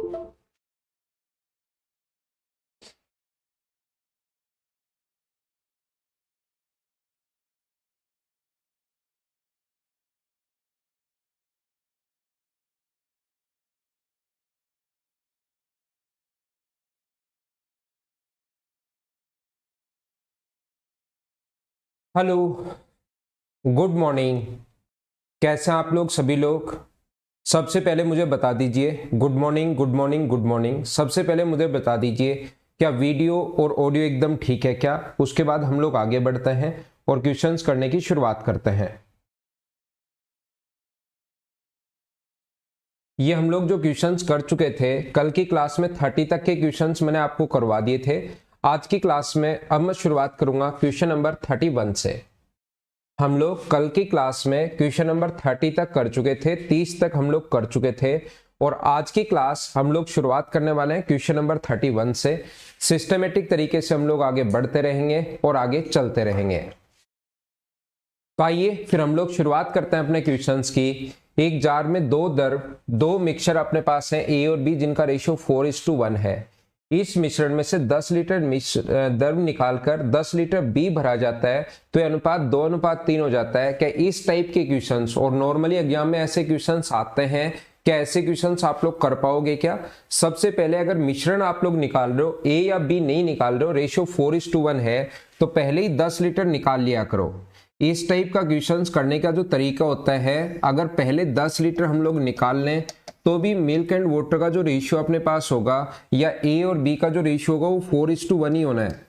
Hello, good morning. कैसे हैं आप लोग सभी लोग? सबसे पहले मुझे बता दीजिए, good morning good morning good morning. सबसे पहले मुझे बता दीजिए, क्या वीडियो और ऑडियो एकदम ठीक है क्या? उसके बाद हम लोग आगे बढ़ते हैं और क्वेश्चंस करने की शुरुआत करते हैं। ये हम लोग जो क्वेश्चंस कर चुके थे कल की क्लास में 30 तक के क्वेश्चंस मैंने आपको करवा दिए थे। आज की क्लास में अब मैं शुरुआत करूंगा क्वेश्चन नंबर 31 से। हम लोग कल की क्लास में क्वेश्चन नंबर 30 तक कर चुके थे, 30 तक हम लोग कर चुके थे और आज की क्लास हम लोग शुरुआत करने वाले हैं क्वेश्चन नंबर 31 से। सिस्टमेटिक तरीके से हम लोग आगे बढ़ते रहेंगे और आगे चलते रहेंगे। तो आइए फिर हम लोग शुरुआत करते हैं अपने क्वेश्चंस की। एक जार में दो मिक्सचर अपने पास है ए और बी, जिनका रेशियो 4:1 है। इस मिश्रण में से 10 लीटर द्रव निकालकर 10 लीटर बी भरा जाता है, तो यह अनुपात 2:3 हो जाता है। क्या इस टाइप के क्वेश्चंस, और नॉर्मली एग्जाम में ऐसे क्वेश्चंस आते हैं, क्या ऐसे क्वेश्चंस आप लोग कर पाओगे क्या? सबसे पहले अगर मिश्रण आप लोग निकाल रहे हो, ए या बी नहीं निकाल रहे हो, रेशियो 4:1 है, तो पहले ही 10 लीटर निकाल लिया करो। इस टाइप का क्वेश्चंस करने का जो तरीका होता है, अगर पहले 10 लीटर हम लोग निकाल लें तो भी मिल्क एंड वाटर का जो रेशियो अपने पास होगा या ए और बी का जो रेशियो होगा वो 4:1 ही होना है।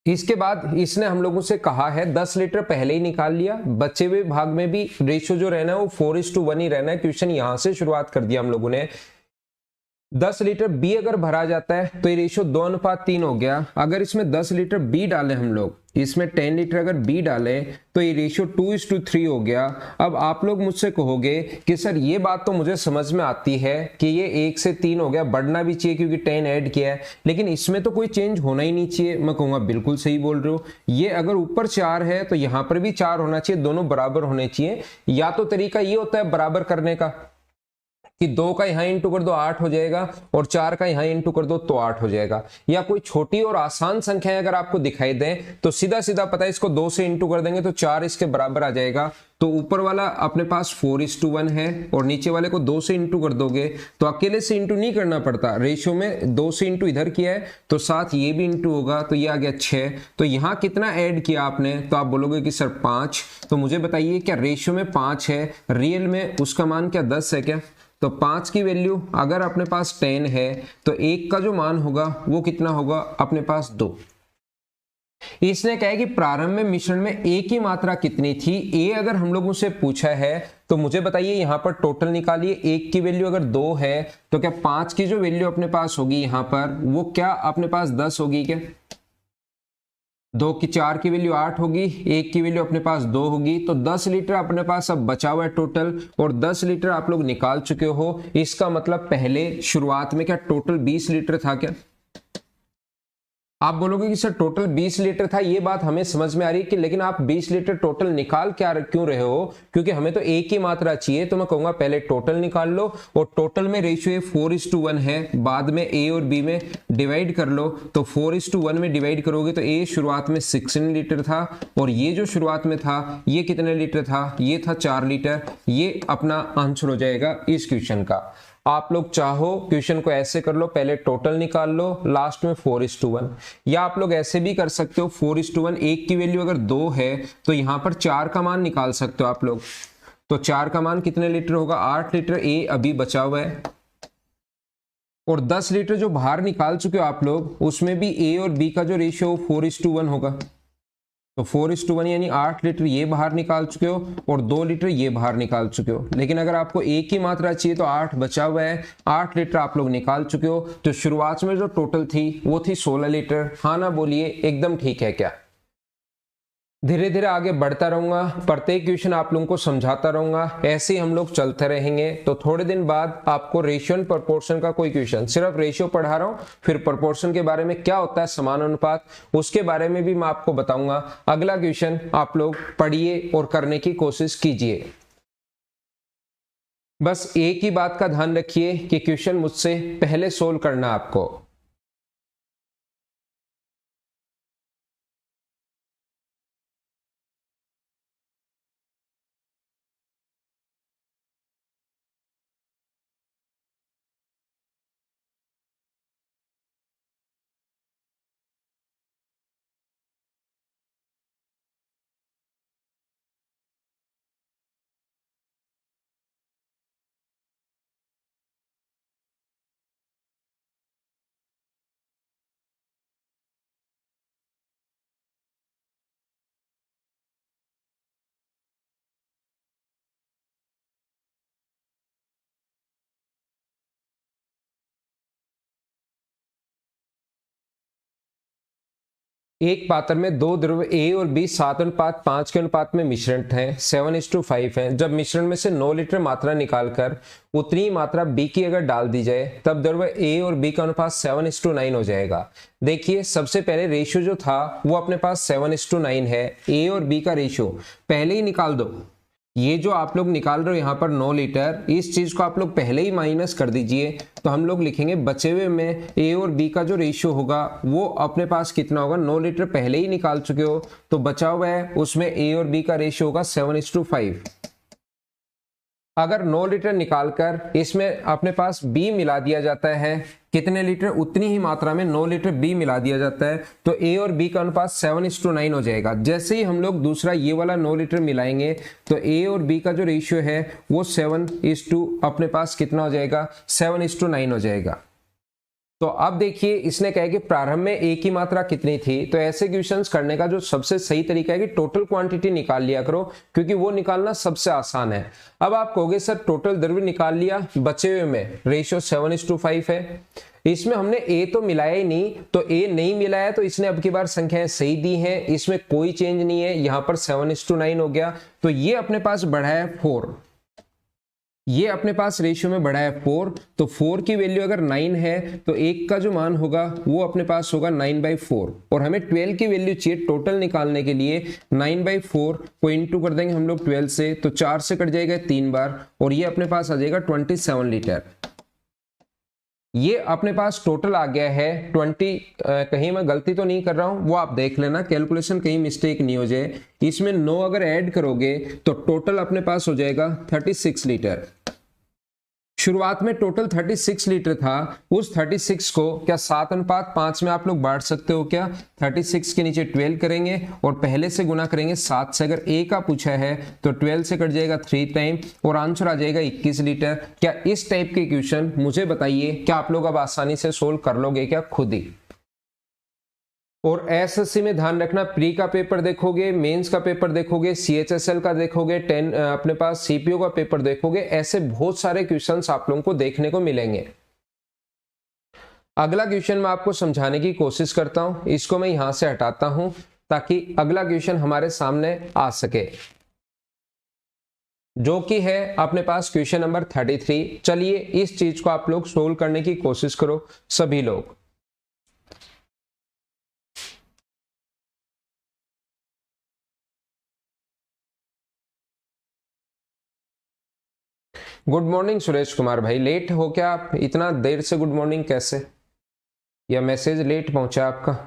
इसके बाद इसने हम लोगों से कहा है 10 लीटर पहले ही निकाल लिया, बचे हुए भाग में भी रेशियो जो रहना है वो 4:1 ही रहना है। क्वेश्चन यहां से शुरुआत कर दिया हम लोगों ने। 10 लीटर बी अगर भरा जाता है तो ये रेशियो 2:3 हो गया। अगर इसमें 10 लीटर बी डालें हम लोग, इसमें 10 लीटर अगर बी डालें तो ये रेशियो 2:3 हो गया। अब आप लोग मुझसे कहोगे कि सर ये बात तो मुझे समझ में आती है कि ये 1 से 3 हो गया, बढ़ना भी चाहिए क्योंकि 10 ऐड किया है, लेकिन इसमें तो कोई चेंज होना ही नहीं चाहिए। मैं कहूंगा बिल्कुल सही बोल रहे हो। ये अगर ऊपर 4 है तो यहां पर भी 4 होना चाहिए, दोनों बराबर होने चाहिए। या तो तरीका ये होता है बराबर करने का कि 2 का यहां इंटू कर दो 8 हो जाएगा और 4 का यहां इंटू कर दो तो 8 हो जाएगा। या कोई छोटी और आसान संख्याएं अगर आपको दिखाई दें तो सीधा सीधा पता है इसको 2 से इंटू कर देंगे तो 4 इसके बराबर आ जाएगा। तो ऊपर वाला अपने पास 4:1 है और नीचे वाले को 2 से इंटू कर दोगे तो अकेले से इंटू नहीं करना पड़ता, रेशियो में 2 से इंटू इधर किया है तो साथ ये भी इंटू होगा तो ये आ गया 6। तो यहां कितना ऐड किया आपने? तो आप बोलोगे कि सर 5। तो मुझे बताइए क्या रेशियो में 5 है, रियल में उसका मान क्या 10 है क्या? तो 5 की वैल्यू अगर अपने पास 10 है तो 1 का जो मान होगा वो कितना होगा अपने पास 2। इसने कहा है कि प्रारंभ में मिश्रण में ए की मात्रा कितनी थी। ए अगर हम लोगों से पूछा है तो मुझे बताइए यहां पर टोटल निकालिए। 1 की वैल्यू अगर 2 है तो क्या 5 की जो वैल्यू अपने पास होगी यहां पर वो क्या अपने पास 10 होगी क्या? 2 की 4 की वैल्यू 8 होगी, 1 की वैल्यू अपने पास 2 होगी, तो 10 लीटर अपने पास अब बचा हुआ है टोटल, और 10 लीटर आप लोग निकाल चुके हो। इसका मतलब पहले शुरुआत में क्या टोटल 20 लीटर था क्या? आप बोलोगे कि सर टोटल 20 लीटर था, ये बात हमें समझ में आ रही है कि लेकिन आप 20 लीटर टोटल निकाल क्या क्यों रहे हो? क्योंकि हमें तो एक ही मात्रा चाहिए। तो मैं कहूंगा पहले टोटल निकाल लो और टोटल में रेशियो 4:1 है, बाद में ए और बी में डिवाइड कर लो। तो 4:1 में डिवाइड करोगे तो ए शुरुआत में 16 लीटर था और ये जो शुरुआत में था ये कितने लीटर था? ये था 4 लीटर। ये अपना आंसर हो जाएगा इस क्वेश्चन का। आप लोग चाहो क्वेश्चन को ऐसे कर लो, पहले टोटल निकाल लो, लास्ट में 4:1। या आप लोग ऐसे भी कर सकते हो 4:1, 1 की वैल्यू अगर 2 है तो यहां पर 4 का मान निकाल सकते हो आप लोग। तो 4 का मान कितने लीटर होगा? 8 लीटर। ए अभी बचा हुआ है और 10 लीटर जो बाहर निकाल चुके हो आप लोग, उसमें भी ए और बी का जो रेशियो 4:1 होगा। तो 4:1 यानी 8 लीटर ये बाहर निकाल चुके हो और 2 लीटर ये बाहर निकाल चुके हो। लेकिन अगर आपको एक ही मात्रा चाहिए तो 8 बचा हुआ है, 8 लीटर आप लोग निकाल चुके हो। तो शुरुआत में जो टोटल थी वो थी 16 लीटर। हाँ ना बोलिए, एकदम ठीक है क्या? धीरे धीरे आगे बढ़ता रहूंगा, प्रत्येक क्वेश्चन आप लोगों को समझाता रहूंगा, ऐसे ही हम लोग चलते रहेंगे। तो थोड़े दिन बाद आपको रेशियो एंड प्रोपोर्शन का कोई क्वेश्चन, सिर्फ रेशियो पढ़ा रहा हूं, फिर प्रोपोर्शन के बारे में क्या होता है समानुपात उसके बारे में भी मैं आपको बताऊंगा। अगला क्वेश्चन आप लोग पढ़िए और करने की कोशिश कीजिए। बस एक ही बात का ध्यान रखिए कि क्वेश्चन मुझसे पहले सोल्व करना आपको। एक पात्र में दो द्रव्य ए और बी 7:5 के अनुपात में मिश्रण है, 7:5 है। जब मिश्रण में से 9 लीटर मात्रा निकालकर उतनी ही मात्रा बी की अगर डाल दी जाए तब द्रव्य ए और बी का अनुपात 7:9 हो जाएगा। देखिए सबसे पहले रेशियो जो था वो अपने पास 7:9 है। ए और बी का रेशियो पहले ही निकाल दो। ये जो आप लोग निकाल रहे हो यहाँ पर 9 लीटर, इस चीज को आप लोग पहले ही माइनस कर दीजिए। तो हम लोग लिखेंगे बचे हुए में ए और बी का जो रेशियो होगा वो अपने पास कितना होगा, 9 लीटर पहले ही निकाल चुके हो तो बचा हुआ है उसमें ए और बी का रेशियो होगा 7:5। अगर 9 लीटर निकालकर इसमें अपने पास बी मिला दिया जाता है, कितने लीटर, उतनी ही मात्रा में 9 लीटर बी मिला दिया जाता है तो ए और बी का अनुपात 7:9 हो जाएगा। जैसे ही हम लोग दूसरा ये वाला 9 लीटर मिलाएंगे तो ए और बी का जो रेशियो है वो 7:, अपने पास कितना हो जाएगा, 7:9 हो जाएगा। तो अब देखिए इसने कहा कि प्रारंभ में ए की मात्रा कितनी थी, तो ऐसे क्वेश्चंस करने का जो सबसे सही तरीका है कि टोटल क्वांटिटी निकाल लिया करो, क्योंकि वो निकालना सबसे आसान है। अब आप कहोगे सर टोटल द्रव्य निकाल लिया, बचे हुए में रेशियो 7:5 है, इसमें हमने ए तो मिलाया ही नहीं, तो ए नहीं मिलाया तो इसने अब की बार संख्याएं सही दी हैं, इसमें कोई चेंज नहीं है, यहां पर 7:9 हो गया। तो ये अपने पास बढ़ा है 4, ये अपने पास रेशियो में बढ़ा है 4, तो 4 की वैल्यू अगर 9 है तो एक का जो मान होगा वो अपने पास होगा 9/4, और हमें 12 की वैल्यू चाहिए टोटल निकालने के लिए। 9/4 को इंटू कर देंगे हम लोग 12 से, तो 4 से कट जाएगा 3 बार और ये अपने पास आ जाएगा 27 लीटर। ये अपने पास टोटल आ गया है 20, कहीं मैं गलती तो नहीं कर रहा हूं, वो आप देख लेना कैलकुलेशन कहीं मिस्टेक नहीं हो जाए। इसमें 9 अगर ऐड करोगे तो टोटल अपने पास हो जाएगा 36 लीटर। शुरुआत में टोटल 36 लीटर था, उस 36 को क्या 7:5 में आप लोग बांट सकते हो क्या, 36 के नीचे 12 करेंगे और पहले से गुना करेंगे 7 से। अगर ए का पूछा है तो 12 से कट जाएगा 3 टाइम और आंसर आ जाएगा 21 लीटर। क्या इस टाइप के क्वेश्चन मुझे बताइए, क्या आप लोग अब आसानी से सोल्व कर लोगे क्या खुद ही? और एसएससी में ध्यान रखना, प्री का पेपर देखोगे, मेंस का पेपर देखोगे, सीएचएसएल का देखोगे, अपने पास सीपीओ का पेपर देखोगे, ऐसे बहुत सारे क्वेश्चंस आप लोगों को देखने को मिलेंगे। अगला क्वेश्चन मैं आपको समझाने की कोशिश करता हूं, इसको मैं यहां से हटाता हूं ताकि अगला क्वेश्चन हमारे सामने आ सके, जो कि है अपने पास क्वेश्चन नंबर 33। चलिए इस चीज को आप लोग सोल्व करने की कोशिश करो सभी लोग। गुड मॉर्निंग सुरेश कुमार भाई, लेट हो क्या आप? इतना देर से गुड मॉर्निंग कैसे, या मैसेज लेट पहुंचा आपका?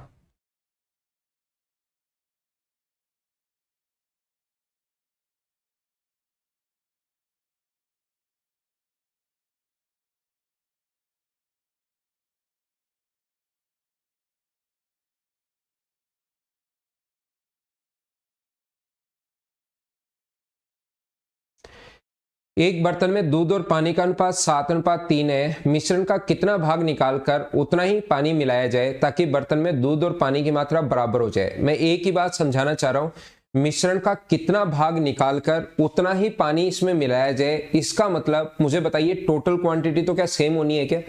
एक बर्तन में दूध और पानी का अनुपात 7:3 है। मिश्रण का कितना भाग निकालकर उतना ही पानी मिलाया जाए ताकि बर्तन में दूध और पानी की मात्रा बराबर हो जाए? मैं एक ही बात समझाना चाह रहा हूं, मिश्रण का कितना भाग निकालकर उतना ही पानी इसमें मिलाया जाए, इसका मतलब मुझे बताइए टोटल क्वांटिटी तो क्या सेम होनी है क्या?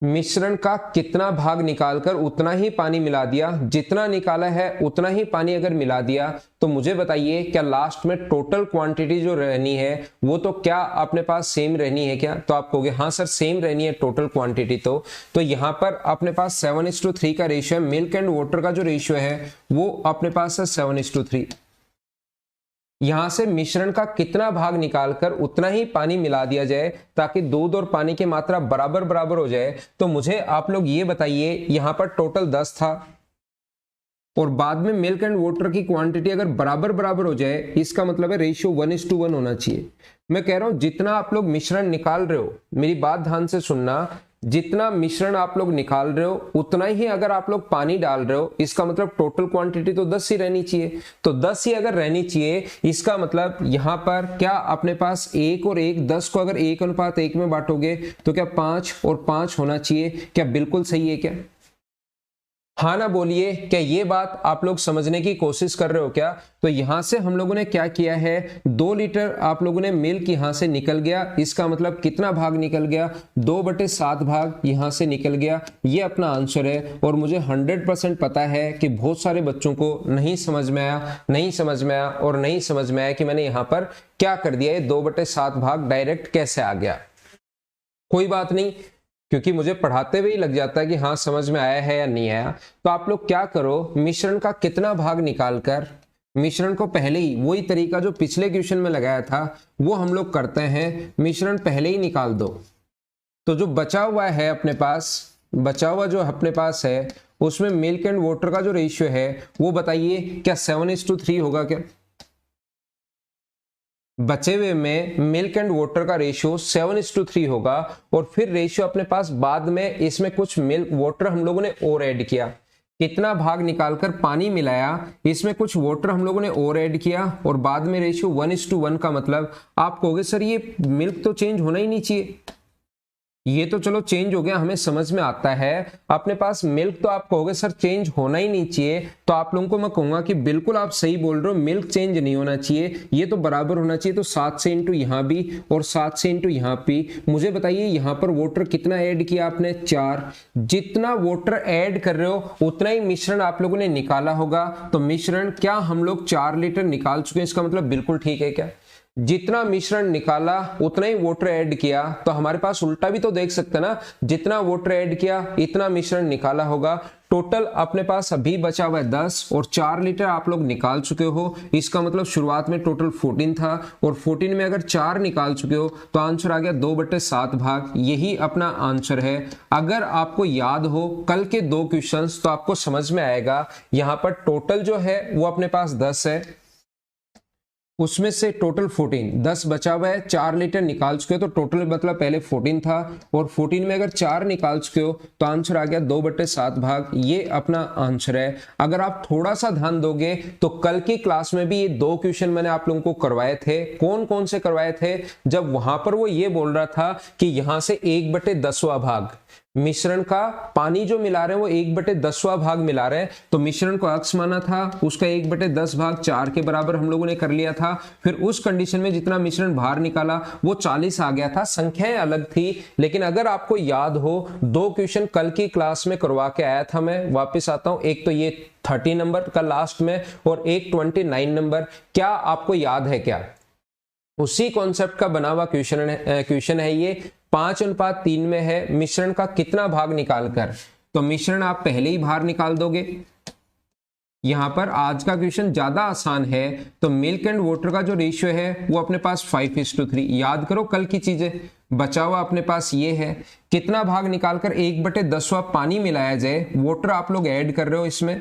मिश्रण का कितना भाग निकालकर उतना ही पानी मिला दिया, जितना निकाला है उतना ही पानी अगर मिला दिया तो मुझे बताइए क्या लास्ट में टोटल क्वांटिटी जो रहनी है वो तो क्या अपने पास सेम रहनी है क्या? तो आप कहोगे हाँ सर सेम रहनी है टोटल क्वांटिटी। तो यहां पर अपने पास 7:3 का रेशियो है, मिल्क एंड वाटर का जो रेशियो है वो अपने पास है 7:3। यहां से मिश्रण का कितना भाग निकालकर उतना ही पानी मिला दिया जाए ताकि दूध और पानी की मात्रा बराबर बराबर हो जाए। तो मुझे आप लोग ये बताइए, यहां पर टोटल 10 था और बाद में मिल्क एंड वाटर की क्वांटिटी अगर बराबर बराबर हो जाए, इसका मतलब है रेशियो 1:1 होना चाहिए। मैं कह रहा हूं जितना आप लोग मिश्रण निकाल रहे हो, मेरी बात ध्यान से सुनना, जितना मिश्रण आप लोग निकाल रहे हो उतना ही अगर आप लोग पानी डाल रहे हो, इसका मतलब टोटल क्वांटिटी तो 10 ही रहनी चाहिए। तो 10 ही अगर रहनी चाहिए, इसका मतलब यहां पर क्या अपने पास 1 और 1, 10 को अगर 1:1 में बांटोगे तो क्या 5 और 5 होना चाहिए? क्या बिल्कुल सही है क्या? हाँ ना बोलिए, क्या ये बात आप लोग समझने की कोशिश कर रहे हो क्या? तो यहां से हम लोगों ने क्या किया है, 2 लीटर आप लोगों ने मिल्क यहां से निकल गया, इसका मतलब कितना भाग निकल गया, 2/7 भाग यहां से निकल गया। ये अपना आंसर है। और मुझे 100% पता है कि बहुत सारे बच्चों को नहीं समझ में आया और नहीं समझ में आया कि मैंने यहां पर क्या कर दिया, ये 2/7 भाग डायरेक्ट कैसे आ गया। कोई बात नहीं, क्योंकि मुझे पढ़ाते हुए ही लग जाता है कि हाँ समझ में आया है या नहीं आया। तो आप लोग क्या करो, मिश्रण का कितना भाग निकालकर मिश्रण को पहले ही, वही तरीका जो पिछले क्वेश्चन में लगाया था वो हम लोग करते हैं, मिश्रण पहले ही निकाल दो। तो जो बचा हुआ है अपने पास है उसमें मिल्क एंड वाटर का जो रेशियो है वो बताइए, क्या 7:3 होगा क्या? बचे हुए में मिल्क एंड वाटर का रेशियो 7:3 होगा। और फिर रेशियो अपने पास बाद में इसमें कुछ मिल्क वाटर हम लोगों ने और ऐड किया, कितना भाग निकालकर पानी मिलाया, इसमें कुछ वाटर हम लोगों ने और ऐड किया और बाद में रेशियो 1:1 का मतलब आप कहोगे सर ये मिल्क तो चेंज होना ही नहीं चाहिए। ये तो चलो चेंज हो गया, हमें समझ में आता है। अपने पास मिल्क तो आप कहोगे सर चेंज होना ही नहीं चाहिए, तो आप लोगों को मैं कहूंगा कि बिल्कुल आप सही बोल रहे हो, मिल्क चेंज नहीं होना चाहिए, ये तो बराबर होना चाहिए। तो 7 से इंटू यहां भी और 7 से इंटू यहां भी। मुझे बताइए यहां पर वाटर कितना ऐड किया आपने, 4। जितना वाटर ऐड कर रहे हो उतना ही मिश्रण आप लोगों ने निकाला होगा। तो मिश्रण क्या हम लोग 4 लीटर निकाल चुके हैं, इसका मतलब बिल्कुल ठीक है क्या? जितना मिश्रण निकाला उतना ही वाटर ऐड किया, तो हमारे पास उल्टा भी तो देख सकते ना, जितना वाटर ऐड किया इतना मिश्रण निकाला होगा। टोटल अपने पास अभी बचा हुआ है 10 और 4 लीटर आप लोग निकाल चुके हो, इसका मतलब शुरुआत में टोटल 14 था और 14 में अगर 4 निकाल चुके हो तो आंसर आ गया 2/7 भाग। यही अपना आंसर है। अगर आपको याद हो कल के 2 क्वेश्चंस तो आपको समझ में आएगा। यहां पर टोटल जो है वो अपने पास 10 है, उसमें से टोटल 14, 10 बचा हुआ है, 4 लीटर निकाल चुके हो तो टोटल मतलब पहले 14 था और 14 में अगर 4 निकाल चुके हो तो आंसर आ गया 2/7 भाग। ये अपना आंसर है। अगर आप थोड़ा सा ध्यान दोगे तो कल की क्लास में भी ये 2 क्वेश्चन मैंने आप लोगों को करवाए थे। कौन कौन से करवाए थे? जब वहां पर वो ये बोल रहा था कि यहां से 1/10वां भाग मिश्रण का, पानी जो मिला रहे हैं वो 1/10वां भाग मिला रहे हैं, तो मिश्रण को अक्स माना था, उसका 1/10 भाग 4 के बराबर हम लोगों ने कर लिया था। फिर उस कंडीशन में जितना मिश्रण बाहर निकाला वो 40 आ गया था। संख्याएं अलग थी, लेकिन अगर आपको याद हो 2 क्वेश्चन कल की क्लास में करवा के आया था। मैं वापस आता हूं, एक तो ये 30 नंबर का लास्ट में और एक 29 नंबर। क्या आपको याद है क्या? उसी कॉन्सेप्ट का बना हुआ क्वेश्चन है ये। 5:3 में है, मिश्रण का कितना भाग निकालकर, तो मिश्रण आप पहले ही बाहर निकाल दोगे। यहां पर आज का क्वेश्चन ज्यादा आसान है, तो मिल्क एंड वाटर का जो रेशियो है वो अपने पास 5:3। याद करो कल की चीजें। बचा हुआ अपने पास ये है, कितना भाग निकालकर 1/10वां पानी मिलाया जाए, वाटर आप लोग ऐड कर रहे हो इसमें,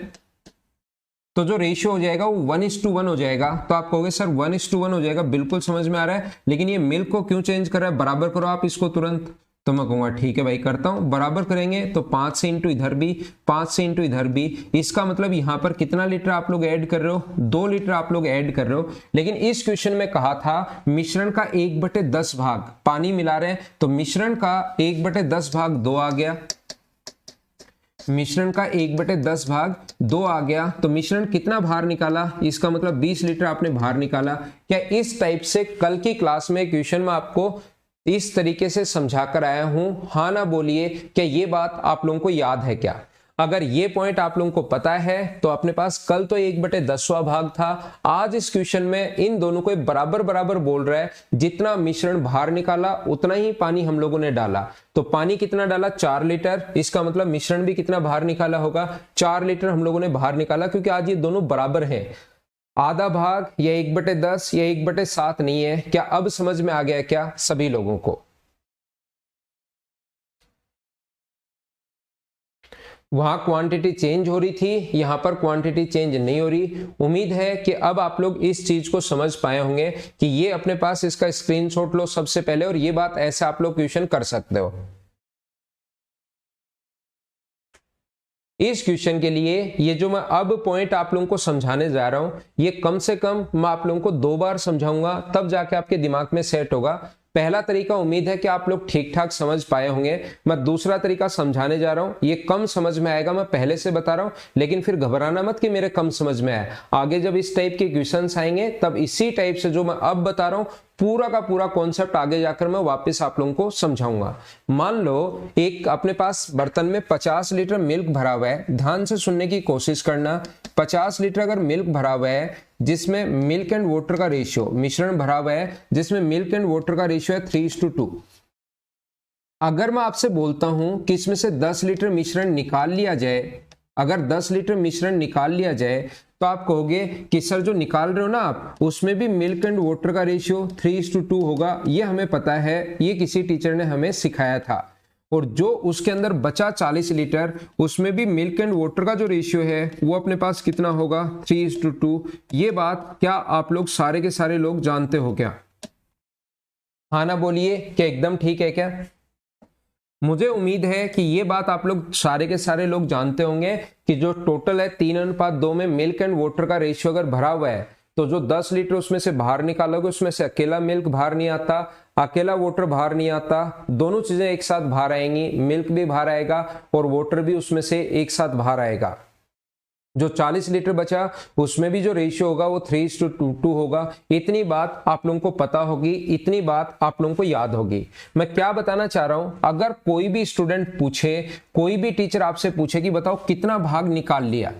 तो जो रेशियो हो जाएगा वो 1:1 हो जाएगा। तो आप कहोगे सर 1:1 हो जाएगा, बिल्कुल समझ में आ रहा है, लेकिन ये मिल्क को क्यों चेंज कर रहा है? बराबर करो आप इसको तुरंत। तो मैं कहूंगा ठीक है भाई करता हूं, बराबर करेंगे तो 5 से इंटू इधर भी, 5 से इंटू इधर भी। इसका मतलब यहां पर कितना लीटर आप लोग ऐड कर रहे हो? 2 लीटर आप लोग ऐड कर रहे हो। लेकिन इस क्वेश्चन में कहा था मिश्रण का 1/10 भाग पानी मिला रहे हैं, तो मिश्रण का 1/10 भाग 2 आ गया। मिश्रण का 1/10 भाग 2 आ गया, तो मिश्रण कितना बाहर निकाला? इसका मतलब 20 लीटर आपने बाहर निकाला। क्या इस टाइप से कल की क्लास में क्वेश्चन में आपको इस तरीके से समझा कर आया हूं? हाँ ना बोलिए, क्या ये बात आप लोगों को याद है क्या? अगर ये पॉइंट आप लोगों को पता है तो अपने पास कल तो 1/10वां भाग था, आज इस क्वेश्चन में इन दोनों को बराबर बराबर बोल रहा है। जितना मिश्रण बाहर निकाला उतना ही पानी हम लोगों ने डाला। तो पानी कितना डाला? 4 लीटर। इसका मतलब मिश्रण भी कितना बाहर निकाला होगा? 4 लीटर हम लोगों ने बाहर निकाला, क्योंकि आज ये दोनों बराबर हैं। आधा भाग या 1/10 या 1/7 नहीं है। क्या अब समझ में आ गया क्या सभी लोगों को? वहां क्वांटिटी चेंज हो रही थी, यहां पर क्वांटिटी चेंज नहीं हो रही। उम्मीद है कि अब आप लोग इस चीज को समझ पाए होंगे कि ये अपने पास इसका स्क्रीनशॉट लो सबसे पहले, और ये बात ऐसे आप लोग क्वेश्चन कर सकते हो। इस क्वेश्चन के लिए ये जो मैं अब पॉइंट आप लोगों को समझाने जा रहा हूं, ये कम से कम मैं आप लोगों को 2 बार समझाऊंगा, तब जाके आपके दिमाग में सेट होगा। पहला तरीका उम्मीद है कि आप लोग ठीक ठाक समझ पाए होंगे। मैं दूसरा तरीका समझाने जा रहा हूं, ये कम समझ में आएगा, मैं पहले से बता रहा हूं, लेकिन फिर घबराना मत कि मेरे कम समझ में आए। आगे जब इस टाइप के क्वेश्चंस आएंगे तब इसी टाइप से जो मैं अब बता रहा हूं पूरा का पूरा कॉन्सेप्ट आगे जाकर मैं वापस आप लोगों को समझाऊंगा। मान लो एक अपने पास बर्तन में 50 लीटर मिल्क भरा हुआ है, ध्यान से सुनने की कोशिश करना। 50 लीटर अगर मिल्क भरा हुआ है जिसमें मिल्क एंड वाटर का रेशियो, मिश्रण भरा हुआ है जिसमें मिल्क एंड वाटर का रेशियो है 3:2। अगर मैं आपसे बोलता हूं कि इसमें से 10 लीटर मिश्रण निकाल लिया जाए, अगर 10 लीटर मिश्रण निकाल लिया जाए तो आप कहोगे कि सर जो निकाल रहे हो ना आप, उसमें भी मिल्क एंड वाटर का रेशियो 3:2 होगा। ये हमें पता है, ये किसी टीचर ने हमें सिखाया था। और जो उसके अंदर बचा 40 लीटर, उसमें भी मिल्क एंड वाटर का जो रेशियो है वो अपने पास कितना होगा, 3:2। ये बात क्या आप लोग सारे के सारे लोग जानते हो क्या? हाँ ना बोलिए, क्या एकदम ठीक है क्या? मुझे उम्मीद है कि ये बात आप लोग सारे के सारे लोग जानते होंगे कि जो टोटल है 3:2 में मिल्क एंड वाटर का रेशियो अगर भरा हुआ है तो जो 10 लीटर उसमें से बाहर निकालोगे उसमें से अकेला मिल्क बाहर नहीं आता, अकेला वाटर बाहर नहीं आता, दोनों चीजें एक साथ बाहर आएंगी। मिल्क भी बाहर आएगा और वाटर भी उसमें से एक साथ बाहर आएगा। जो 40 लीटर बचा उसमें भी जो रेशियो होगा वो 3:2 होगा। इतनी बात आप लोगों को पता होगी, इतनी बात आप लोगों को याद होगी। मैं क्या बताना चाह रहा हूं, अगर कोई भी स्टूडेंट पूछे, कोई भी टीचर आपसे पूछे कि बताओ कितना भाग निकाल लिया,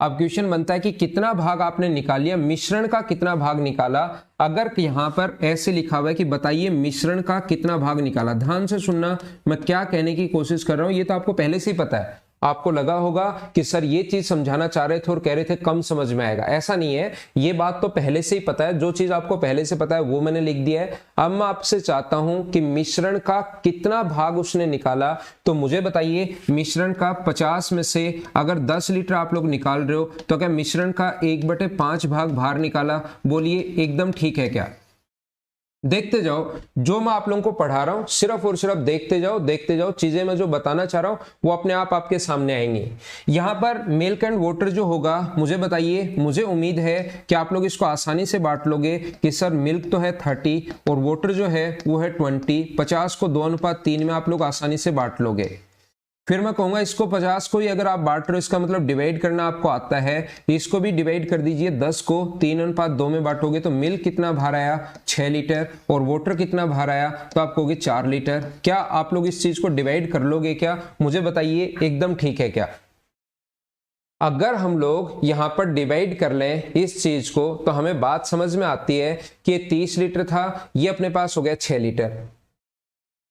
अब क्वेश्चन बनता है कि कितना भाग आपने निकाल लिया, मिश्रण का कितना भाग निकाला। अगर यहां पर ऐसे लिखा हुआ है कि बताइए मिश्रण का कितना भाग निकाला, ध्यान से सुनना मैं क्या कहने की कोशिश कर रहा हूं। ये तो आपको पहले से ही पता है, आपको लगा होगा कि सर ये चीज समझाना चाह रहे थे और कह रहे थे कम समझ में आएगा। ऐसा नहीं है, ये बात तो पहले से ही पता है। जो चीज आपको पहले से पता है वो मैंने लिख दिया है। अब मैं आपसे चाहता हूं कि मिश्रण का कितना भाग उसने निकाला, तो मुझे बताइए मिश्रण का 50 में से अगर 10 लीटर आप लोग निकाल रहे हो तो क्या मिश्रण का 1/5 भाग बाहर निकाला? बोलिए एकदम ठीक है क्या? देखते जाओ, जो मैं आप लोगों को पढ़ा रहा हूं सिर्फ और सिर्फ देखते जाओ, देखते जाओ। चीजें मैं जो बताना चाह रहा हूं वो अपने आप आपके सामने आएंगी। यहां पर मिल्क एंड वाटर जो होगा, मुझे बताइए, मुझे उम्मीद है कि आप लोग इसको आसानी से बांट लोगे कि सर मिल्क तो है 30 और वाटर जो है वो है 20। 50 को 2:3 में आप लोग आसानी से बांट लोगे। फिर मैं कहूंगा इसको 50 को ही अगर आप बांट रहे हो, इसका मतलब डिवाइड करना आपको आता है, इसको भी डिवाइड कर दीजिए। 10 को 3:2 में बांटोगे तो मिल्क कितना बाहर आया, 6 लीटर, और वाटर कितना बाहर आया, तो आप कहोगे 4 लीटर। क्या आप लोग इस चीज को डिवाइड कर लोगे क्या? मुझे बताइए एकदम ठीक है क्या? अगर हम लोग यहां पर डिवाइड कर लें इस चीज को तो हमें बात समझ में आती है कि 30 लीटर था, ये अपने पास हो गया 6 लीटर।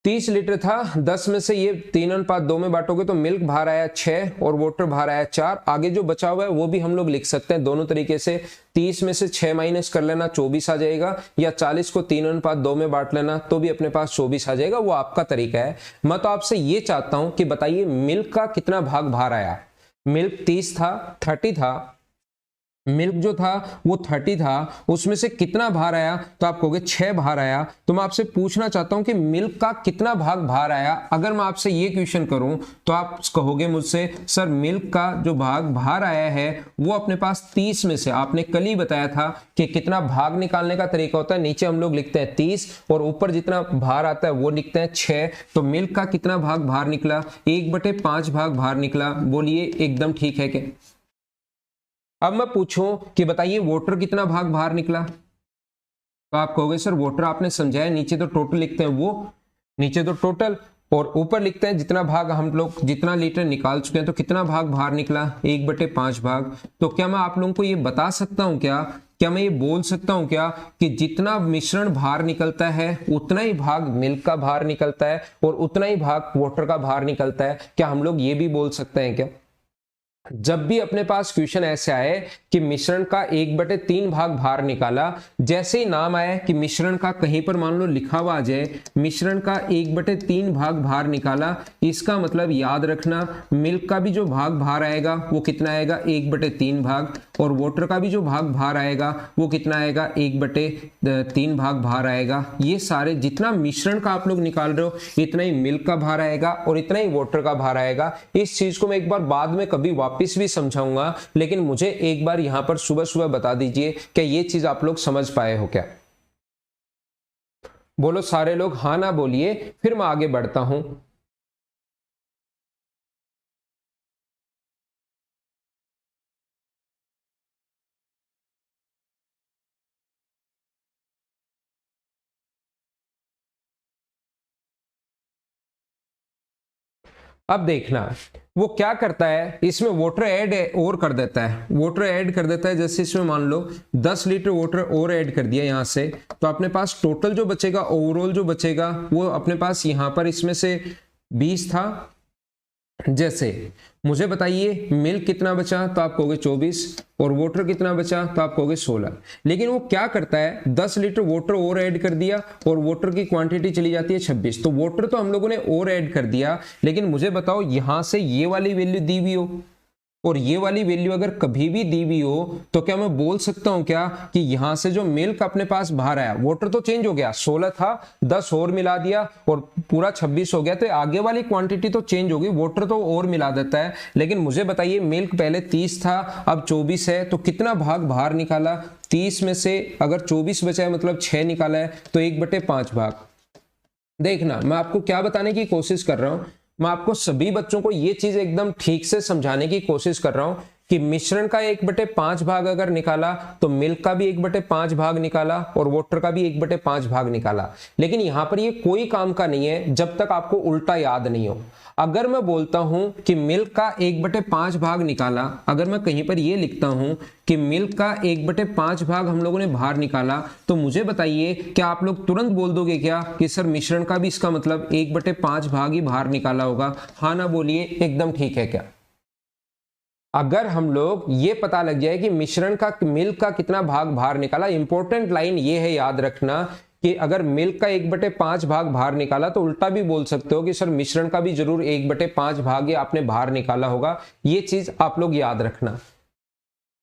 30 लीटर था, 10 में से ये 3:2 में बांटोगे तो मिल्क बाहर आया 6 और वाटर बाहर आया 4। आगे जो बचा हुआ है वो भी हम लोग लिख सकते हैं दोनों तरीके से। 30 में से 6 माइनस कर लेना 24 आ जाएगा, या 40 को 3:2 में बांट लेना तो भी अपने पास 24 आ जाएगा। वो आपका तरीका है। मैं तो आपसे ये चाहता हूं कि बताइए मिल्क का कितना भाग बाहर आया। मिल्क 30 था, 30 था, मिल्क जो था वो 30 था, उसमें से कितना बाहर आया, तो आप कहोगे 6 बाहर आया। तो मैं आपसे पूछना चाहता हूं कि मिल्क का कितना भाग बाहर आया। अगर मैं आपसे ये क्वेश्चन करूं तो आप कहोगे मुझसे सर मिल्क का जो भाग बाहर आया है वो अपने पास 30 में से, आपने कल ही बताया था कि कितना भाग निकालने का तरीका होता है, नीचे हम लोग लिखते हैं 30 और ऊपर जितना बाहर आता है वो लिखते हैं 6। तो मिल्क का कितना भाग बाहर निकला, 1/5 भाग बाहर निकला। बोलिए एकदम ठीक है क्या? अब मैं पूछूं कि बताइए वाटर कितना भाग बाहर निकला, तो आप कहोगे सर वाटर आपने समझाया, नीचे तो टोटल लिखते हैं, वो नीचे तो टोटल और ऊपर लिखते हैं जितना भाग हम लोग, जितना लीटर निकाल चुके हैं, तो कितना भाग बाहर निकला, 1/5 भाग। तो क्या मैं आप लोगों को ये बता सकता हूं क्या मैं ये बोल सकता हूं क्या कि जितना मिश्रण बाहर निकलता है उतना ही भाग मिल्क का बाहर निकलता है और उतना ही भाग वाटर का बाहर निकलता है? क्या हम लोग ये भी बोल सकते हैं क्या? जब भी अपने पास क्वेश्चन ऐसे आए कि मिश्रण का 1/3 भाग बाहर निकाला, जैसे ही नाम आया कि मिश्रण का, कहीं पर मान लो लिखा हुआ आ जाए मिश्रण का 1/3 भाग बाहर निकाला, इसका मतलब याद रखना मिल्क का भी जो भाग बाहर आएगा वो कितना आएगा 1/3 भाग, और वाटर का भी जो भाग बाहर आएगा वो कितना आएगा 1/3 भाग बाहर आएगा। ये सारे जितना मिश्रण का आप लोग निकाल रहे हो इतना ही मिल्क का बाहर आएगा और इतना ही वाटर का बाहर आएगा। इस चीज को मैं एक बार बाद में कभी वापस भी समझाऊंगा, लेकिन मुझे एक बार यहां पर सुबह सुबह बता दीजिए क्या ये चीज आप लोग समझ पाए हो क्या। बोलो सारे लोग हाँ ना बोलिए, फिर मैं आगे बढ़ता हूं। अब देखना वो क्या करता है, इसमें वाटर ऐड और कर देता है, वाटर ऐड कर देता है। जैसे इसमें मान लो 10 लीटर वाटर और ऐड कर दिया यहां से, तो अपने पास टोटल जो बचेगा, ओवरऑल जो बचेगा वो अपने पास यहां पर इसमें से 20 था। जैसे मुझे बताइए मिल्क कितना बचा, तो आप कहोगे 24, और वाटर कितना बचा, तो आप कहोगे 16। लेकिन वो क्या करता है 10 लीटर वाटर और ऐड कर दिया और वाटर की क्वांटिटी चली जाती है 26। तो वाटर तो हम लोगों ने और ऐड कर दिया, लेकिन मुझे बताओ यहां से ये वाली वैल्यू दी हुई हो और ये वाली वैल्यू अगर कभी भी दी हुई हो, तो क्या मैं बोल सकता हूं क्या कि यहां से जो मिल्क अपने पास बाहर आया, वाटर तो चेंज हो गया, 16 था 10 और मिला दिया और पूरा 26 हो गया, तो आगे वाली क्वांटिटी तो चेंज होगी, वाटर तो और मिला देता है। लेकिन मुझे बताइए मिल्क पहले 30 था अब 24 है, तो कितना भाग बाहर निकाला, 30 में से अगर 24 बचा है मतलब 6 निकाला है, तो 1/5 भाग। देखना मैं आपको क्या बताने की कोशिश कर रहा हूं, मैं आपको सभी बच्चों को ये चीज एकदम ठीक से समझाने की कोशिश कर रहा हूं कि मिश्रण का 1/5 भाग अगर निकाला तो मिल्क का भी 1/5 भाग निकाला और वाटर का भी 1/5 भाग निकाला। लेकिन यहां पर ये कोई काम का नहीं है जब तक आपको उल्टा याद नहीं हो। अगर मैं बोलता हूं कि मिल्क का 1/5 भाग निकाला, अगर मैं कहीं पर ये लिखता हूं कि मिल्क का 1/5 भाग हम लोगों ने बाहर निकाला, तो मुझे बताइए क्या आप लोग तुरंत बोल दोगे क्या कि सर मिश्रण का भी इसका मतलब 1/5 भाग ही बाहर निकाला होगा? हाँ ना बोलिए, एकदम ठीक है क्या? अगर हम लोग ये पता लग जाए कि मिश्रण का, मिल्क का कितना भाग बाहर निकाला, इंपॉर्टेंट लाइन ये है याद रखना कि अगर मिल्क का 1/5 भाग बाहर निकाला तो उल्टा भी बोल सकते हो कि सर मिश्रण का भी जरूर 1/5 भाग ही आपने बाहर निकाला होगा। ये चीज आप लोग याद रखना,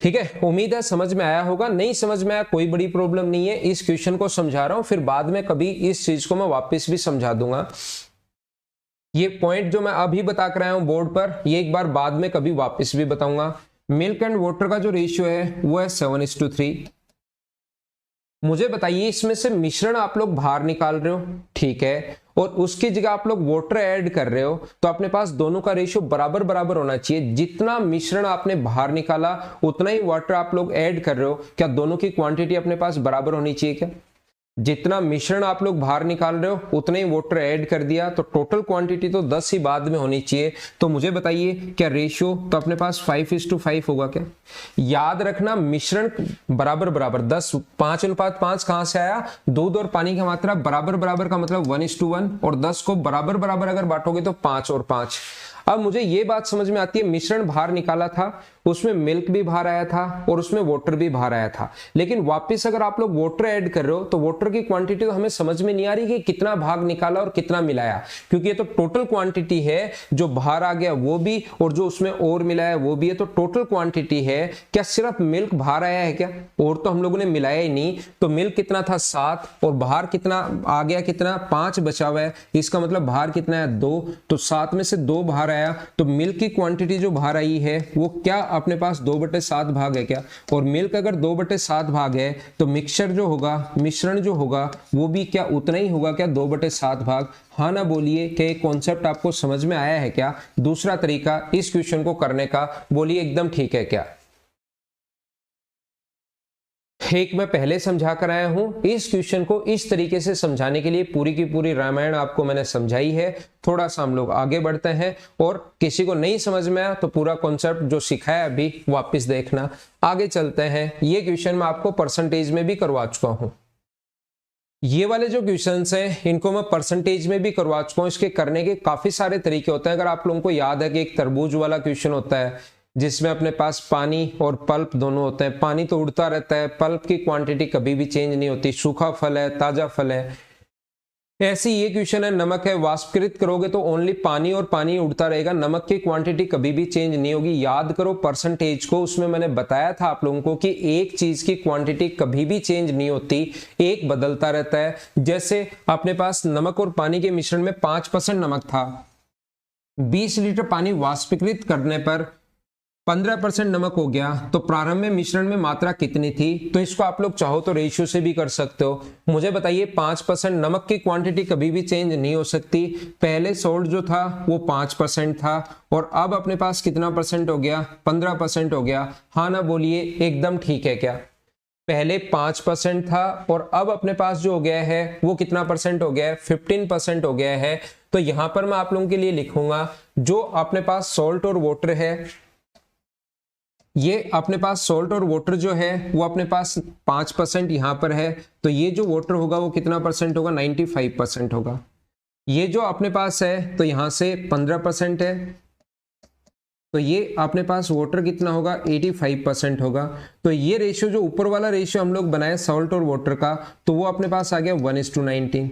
ठीक है? उम्मीद है समझ में आया होगा। नहीं समझ में आया कोई बड़ी प्रॉब्लम नहीं है, इस क्वेश्चन को समझा रहा हूं, फिर बाद में कभी इस चीज को मैं वापस भी समझा दूंगा। ये पॉइंट जो मैं अभी बता कर आया हूं बोर्ड पर, ये एक बार बाद में कभी वापस भी बताऊंगा। मिल्क एंड वाटर का जो रेशियो है वो है 7:3। मुझे बताइए इसमें से मिश्रण आप लोग बाहर निकाल रहे हो, ठीक है, और उसकी जगह आप लोग वाटर ऐड कर रहे हो, तो अपने पास दोनों का रेशियो बराबर बराबर होना चाहिए। जितना मिश्रण आपने बाहर निकाला उतना ही वाटर आप लोग ऐड कर रहे हो, क्या दोनों की क्वांटिटी अपने पास बराबर होनी चाहिए क्या? जितना मिश्रण आप लोग बाहर निकाल रहे हो उतना ही वाटर ऐड कर दिया, तो टोटल क्वांटिटी तो 10 ही बाद में होनी चाहिए। तो मुझे बताइए क्या रेशियो तो अपने पास 5:5 होगा क्या? याद रखना मिश्रण बराबर बराबर 10, 5:5 कहां से आया? दूध और पानी की मात्रा बराबर बराबर का मतलब 1:1, और 10 को बराबर बराबर अगर बांटोगे तो 5 और 5। अब मुझे ये बात समझ में आती है, मिश्रण बाहर निकाला था, उसमें मिल्क भी बाहर आया था और उसमें वाटर भी बाहर आया था, लेकिन वापस अगर आप लोग वाटर ऐड कर रहे हो तो वाटर की क्वांटिटी तो हमें समझ में नहीं आ रही कि कितना भाग निकाला और कितना मिलाया, क्योंकि ये तो टोटल क्वांटिटी है, जो बाहर आ गया वो भी और जो उसमें और मिलाया वो भी है, तो टोटल क्वांटिटी है। क्या सिर्फ मिल्क बाहर आया है क्या? और तो हम लोगों ने मिलाया ही नहीं। तो मिल्क कितना था 7 और बाहर कितना आ गया, कितना 5 बचा हुआ है, इसका मतलब बाहर कितना है 2, तो 7 में से 2 बाहर आया, तो मिल्क की क्वांटिटी जो बाहर आई है वो क्या अपने पास 2/7 भाग है क्या? और मिल्क अगर 2/7 भाग है तो मिक्सचर जो होगा, मिश्रण जो होगा वो भी क्या उतना ही होगा क्या 2/7 भाग? हाँ ना बोलिए, क्या ये कॉन्सेप्ट आपको समझ में आया है क्या? दूसरा तरीका इस क्वेश्चन को करने का, बोलिए एकदम ठीक है क्या? एक मैं पहले समझा कर आया हूं, इस क्वेश्चन को इस तरीके से समझाने के लिए पूरी की पूरी रामायण आपको मैंने समझाई है। थोड़ा सा हम लोग आगे बढ़ते हैं, और किसी को नहीं समझ में आया तो पूरा कॉन्सेप्ट जो सिखाया अभी वापस देखना। आगे चलते हैं। ये क्वेश्चन मैं आपको परसेंटेज में भी करवा चुका हूं। ये वाले जो क्वेश्चंस हैं इनको मैं परसेंटेज में भी करवा चुका हूं। इसके करने के काफी सारे तरीके होते हैं। अगर आप लोगों को याद है कि एक तरबूज वाला क्वेश्चन होता है, जिसमें अपने पास पानी और पल्प दोनों होते हैं। पानी तो उड़ता रहता है, पल्प की क्वांटिटी कभी भी चेंज नहीं होती, सूखा फल है, ताजा फल है। ऐसे ये क्वेश्चन है, नमक है, वाष्पीकृत करोगे तो ओनली पानी और पानी उड़ता रहेगा, नमक की क्वांटिटी कभी भी चेंज नहीं होगी। याद करो परसेंटेज को, उसमें मैंने बताया था आप लोगों को कि एक चीज की क्वांटिटी कभी भी चेंज नहीं होती, एक बदलता रहता है। जैसे अपने पास नमक और पानी के मिश्रण में 5% नमक था, 20 लीटर पानी वाष्पीकृत करने पर 15% नमक हो गया, तो प्रारंभ में मिश्रण में मात्रा कितनी थी? तो इसको आप लोग चाहो तो रेशियो से भी कर सकते हो। मुझे बताइए 5%, नमक की क्वांटिटी कभी भी चेंज नहीं हो सकती। पहले सोल्ट जो था वो 5% था और अब अपने पास कितना परसेंट हो गया? 15% हो गया। हाँ ना बोलिए, एकदम ठीक है क्या? पहले 5% था और अब अपने पास जो हो गया है वो कितना परसेंट हो गया है? 15% हो गया है। तो यहां पर मैं आप लोगों के लिए लिखूंगा, जो अपने पास सॉल्ट और वाटर है, ये अपने पास सॉल्ट और वाटर जो है वो अपने पास 5% यहां पर है, तो ये जो वाटर होगा वो कितना परसेंट होगा? 95% होगा। ये जो अपने पास है तो यहां से 15% है, तो ये अपने पास वाटर कितना होगा? 85% होगा। तो ये रेशियो, जो ऊपर वाला रेशियो हम लोग बनाए सॉल्ट और वाटर का, तो वो अपने पास आ गया 1:19।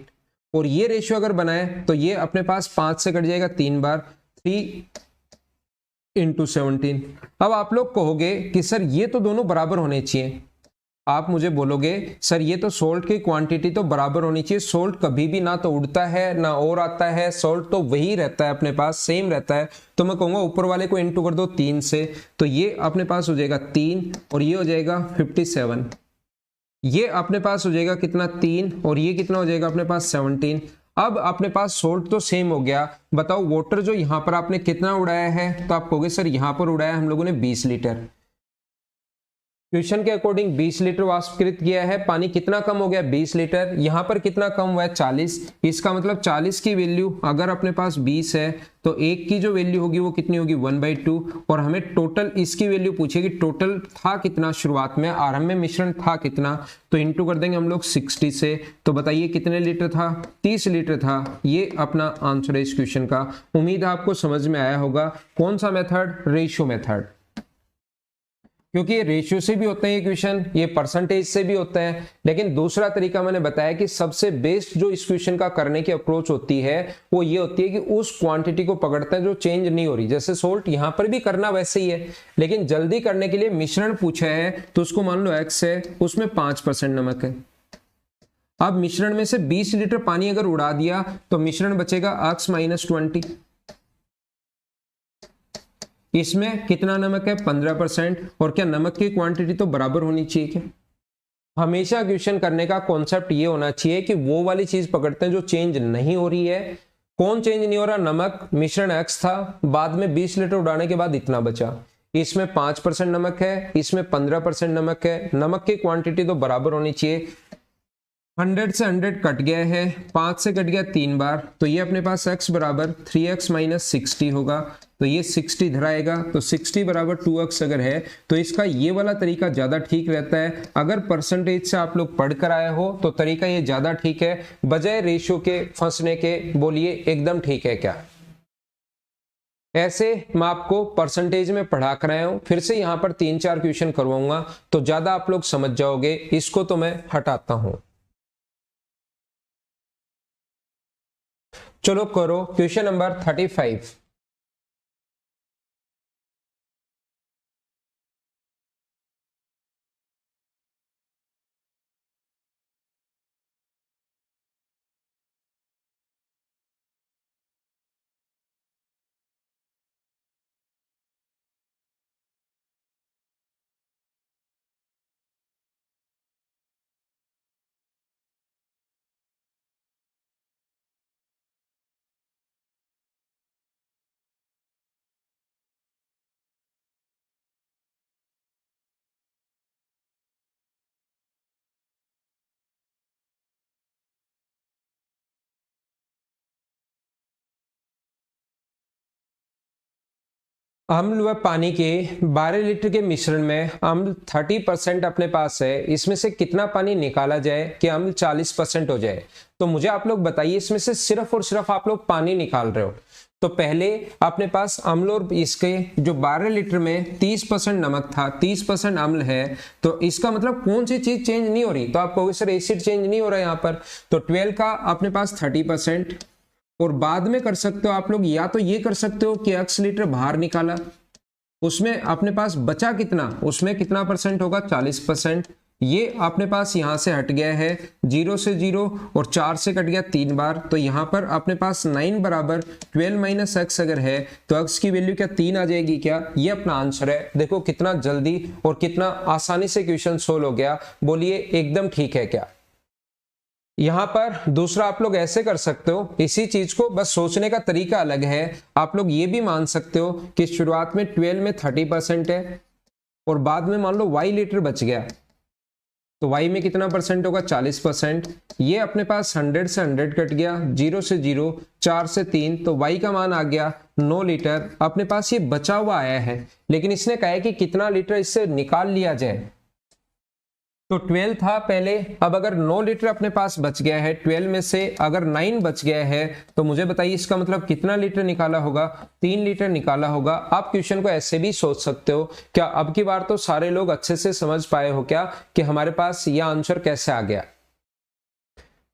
और ये रेशियो अगर बनाए तो ये अपने पास 5 से कट जाएगा 3 बार, 3:17। अब आप लोग कहोगे कि सर ये तो दोनों बराबर होने चाहिए। आप मुझे बोलोगे सर ये तो सोल्ट की क्वांटिटी तो बराबर होनी चाहिए, सोल्ट कभी भी ना तो उड़ता है ना और आता है, सोल्ट तो वही रहता है, अपने पास सेम रहता है। तो मैं कहूंगा ऊपर वाले को इनटू कर दो 3 से, तो ये अपने पास हो जाएगा 3 और ये हो जाएगा 57। ये अपने पास हो जाएगा कितना? 3 और ये कितना हो जाएगा अपने पास? 17। अब अपने पास सोल्ट तो सेम हो गया, बताओ वाटर जो यहां पर आपने कितना उड़ाया है? तो आप कहोगे सर यहां पर उड़ाया हम लोगों ने 20 लीटर। क्वेश्चन के अकॉर्डिंग 20 लीटर वाष्पीकृत किया है, पानी कितना कम हो गया? 20 लीटर। यहां पर कितना कम हुआ है? 40। इसका मतलब 40 की वैल्यू अगर अपने पास 20 है तो एक की जो वैल्यू होगी वो कितनी होगी? 1/2। और हमें टोटल इसकी वैल्यू पूछेगी, टोटल था कितना शुरुआत में, आरंभ में मिश्रण था कितना, तो इंटू कर देंगे हम लोग 60 से। तो बताइए कितने लीटर था? 30 लीटर था। ये अपना आंसर है इस क्वेश्चन का। उम्मीद है आपको समझ में आया होगा। कौन सा मेथड? रेशियो मेथड, क्योंकि ये रेशियो से भी होते हैं ये क्वेश्चन, ये परसेंटेज से भी होते हैं। लेकिन दूसरा तरीका मैंने बताया कि सबसे बेस्ट जो इस क्वेश्चन का करने की अप्रोच होती है वो ये होती है कि उस क्वांटिटी को पकड़ते हैं जो चेंज नहीं हो रही। जैसे सोल्ट यहां पर भी करना वैसे ही है, लेकिन जल्दी करने के लिए मिश्रण पूछा है तो उसको मान लो x है, उसमें 5% नमक है। अब मिश्रण में से 20 लीटर पानी अगर उड़ा दिया तो मिश्रण बचेगा x - 20। इसमें कितना नमक है? 15%। और क्या नमक की क्वांटिटी तो बराबर होनी चाहिए क्या? हमेशा क्वेश्चन करने का कॉन्सेप्ट ये होना चाहिए कि वो वाली चीज पकड़ते हैं जो चेंज नहीं हो रही है। कौन चेंज नहीं हो रहा? नमक। मिश्रण x था, बाद में 20 लीटर उड़ाने के बाद इतना बचा। इसमें 5% नमक है, इसमें 15% नमक है, नमक की क्वांटिटी तो बराबर होनी चाहिए। 100 से 100 कट गया है, 5 से कट गया 3 बार, तो ये अपने पास x बराबर 3x - 60 होगा। तो ये 60 इधर आएगा, तो 60 बराबर 2x अगर है तो इसका ये वाला तरीका ज्यादा ठीक रहता है। अगर परसेंटेज से आप लोग पढ़ कर आए हो तो तरीका ये ज्यादा ठीक है, बजाय रेशियो के फंसने के। बोलिए एकदम ठीक है क्या? ऐसे मैं आपको परसेंटेज में पढ़ा कर आया हूं, फिर से यहां पर 3-4 क्वेश्चन करवाऊंगा तो ज्यादा आप लोग समझ जाओगे। इसको तो मैं हटाता हूं। चलो करो क्वेश्चन नंबर 35। अम्ल व पानी के 12 लीटर के मिश्रण में अम्ल 30% अपने पास है, इसमें से कितना पानी निकाला जाए कि अम्ल 40% हो जाए? तो मुझे आप लोग बताइए, इसमें से सिर्फ और सिर्फ आप लोग पानी निकाल रहे हो तो पहले अपने पास अम्ल और इसके जो 12 लीटर में 30% नमक था, 30% अम्ल है, तो इसका मतलब कौन सी चीज चेंज नहीं हो रही? तो आप कहोगे सर एसिड चेंज नहीं हो रहा है यहाँ पर। तो 12 का अपने पास 30%, और बाद में कर सकते हो आप लोग, या तो ये कर सकते हो कि x लीटर बाहर निकाला, उसमें अपने पास बचा कितना, उसमें कितना परसेंट होगा, 40%। ये अपने पास यहां से हट गया है 0 से 0, और 4 से कट गया 3 बार, तो यहां पर अपने पास 9 बराबर 12 माइनस एक्स अगर है तो x की वैल्यू क्या 3 आ जाएगी क्या? ये अपना आंसर है। देखो कितना जल्दी और कितना आसानी से क्वेश्चन सोल्व हो गया। बोलिए एकदम ठीक है क्या? यहां पर दूसरा आप लोग ऐसे कर सकते हो, इसी चीज को बस सोचने का तरीका अलग है। आप लोग ये भी मान सकते हो कि शुरुआत में 12 में 30% है, और बाद में मान लो y लीटर बच गया, तो y में कितना परसेंट होगा, 40%। ये अपने पास 100 से 100 कट गया, 0 से 0, 4 से 3, तो y का मान आ गया 9 लीटर। अपने पास ये बचा हुआ आया है, लेकिन इसने कहा है कि कितना लीटर इससे निकाल लिया जाए। तो 12 था पहले, अब अगर 9 लीटर अपने पास बच गया है, 12 में से अगर 9 बच गया है, तो मुझे बताइए इसका मतलब कितना लीटर निकाला होगा? 3 लीटर निकाला होगा। आप क्वेश्चन को ऐसे भी सोच सकते हो। क्या अब की बार तो सारे लोग अच्छे से समझ पाए हो क्या कि हमारे पास यह आंसर कैसे आ गया?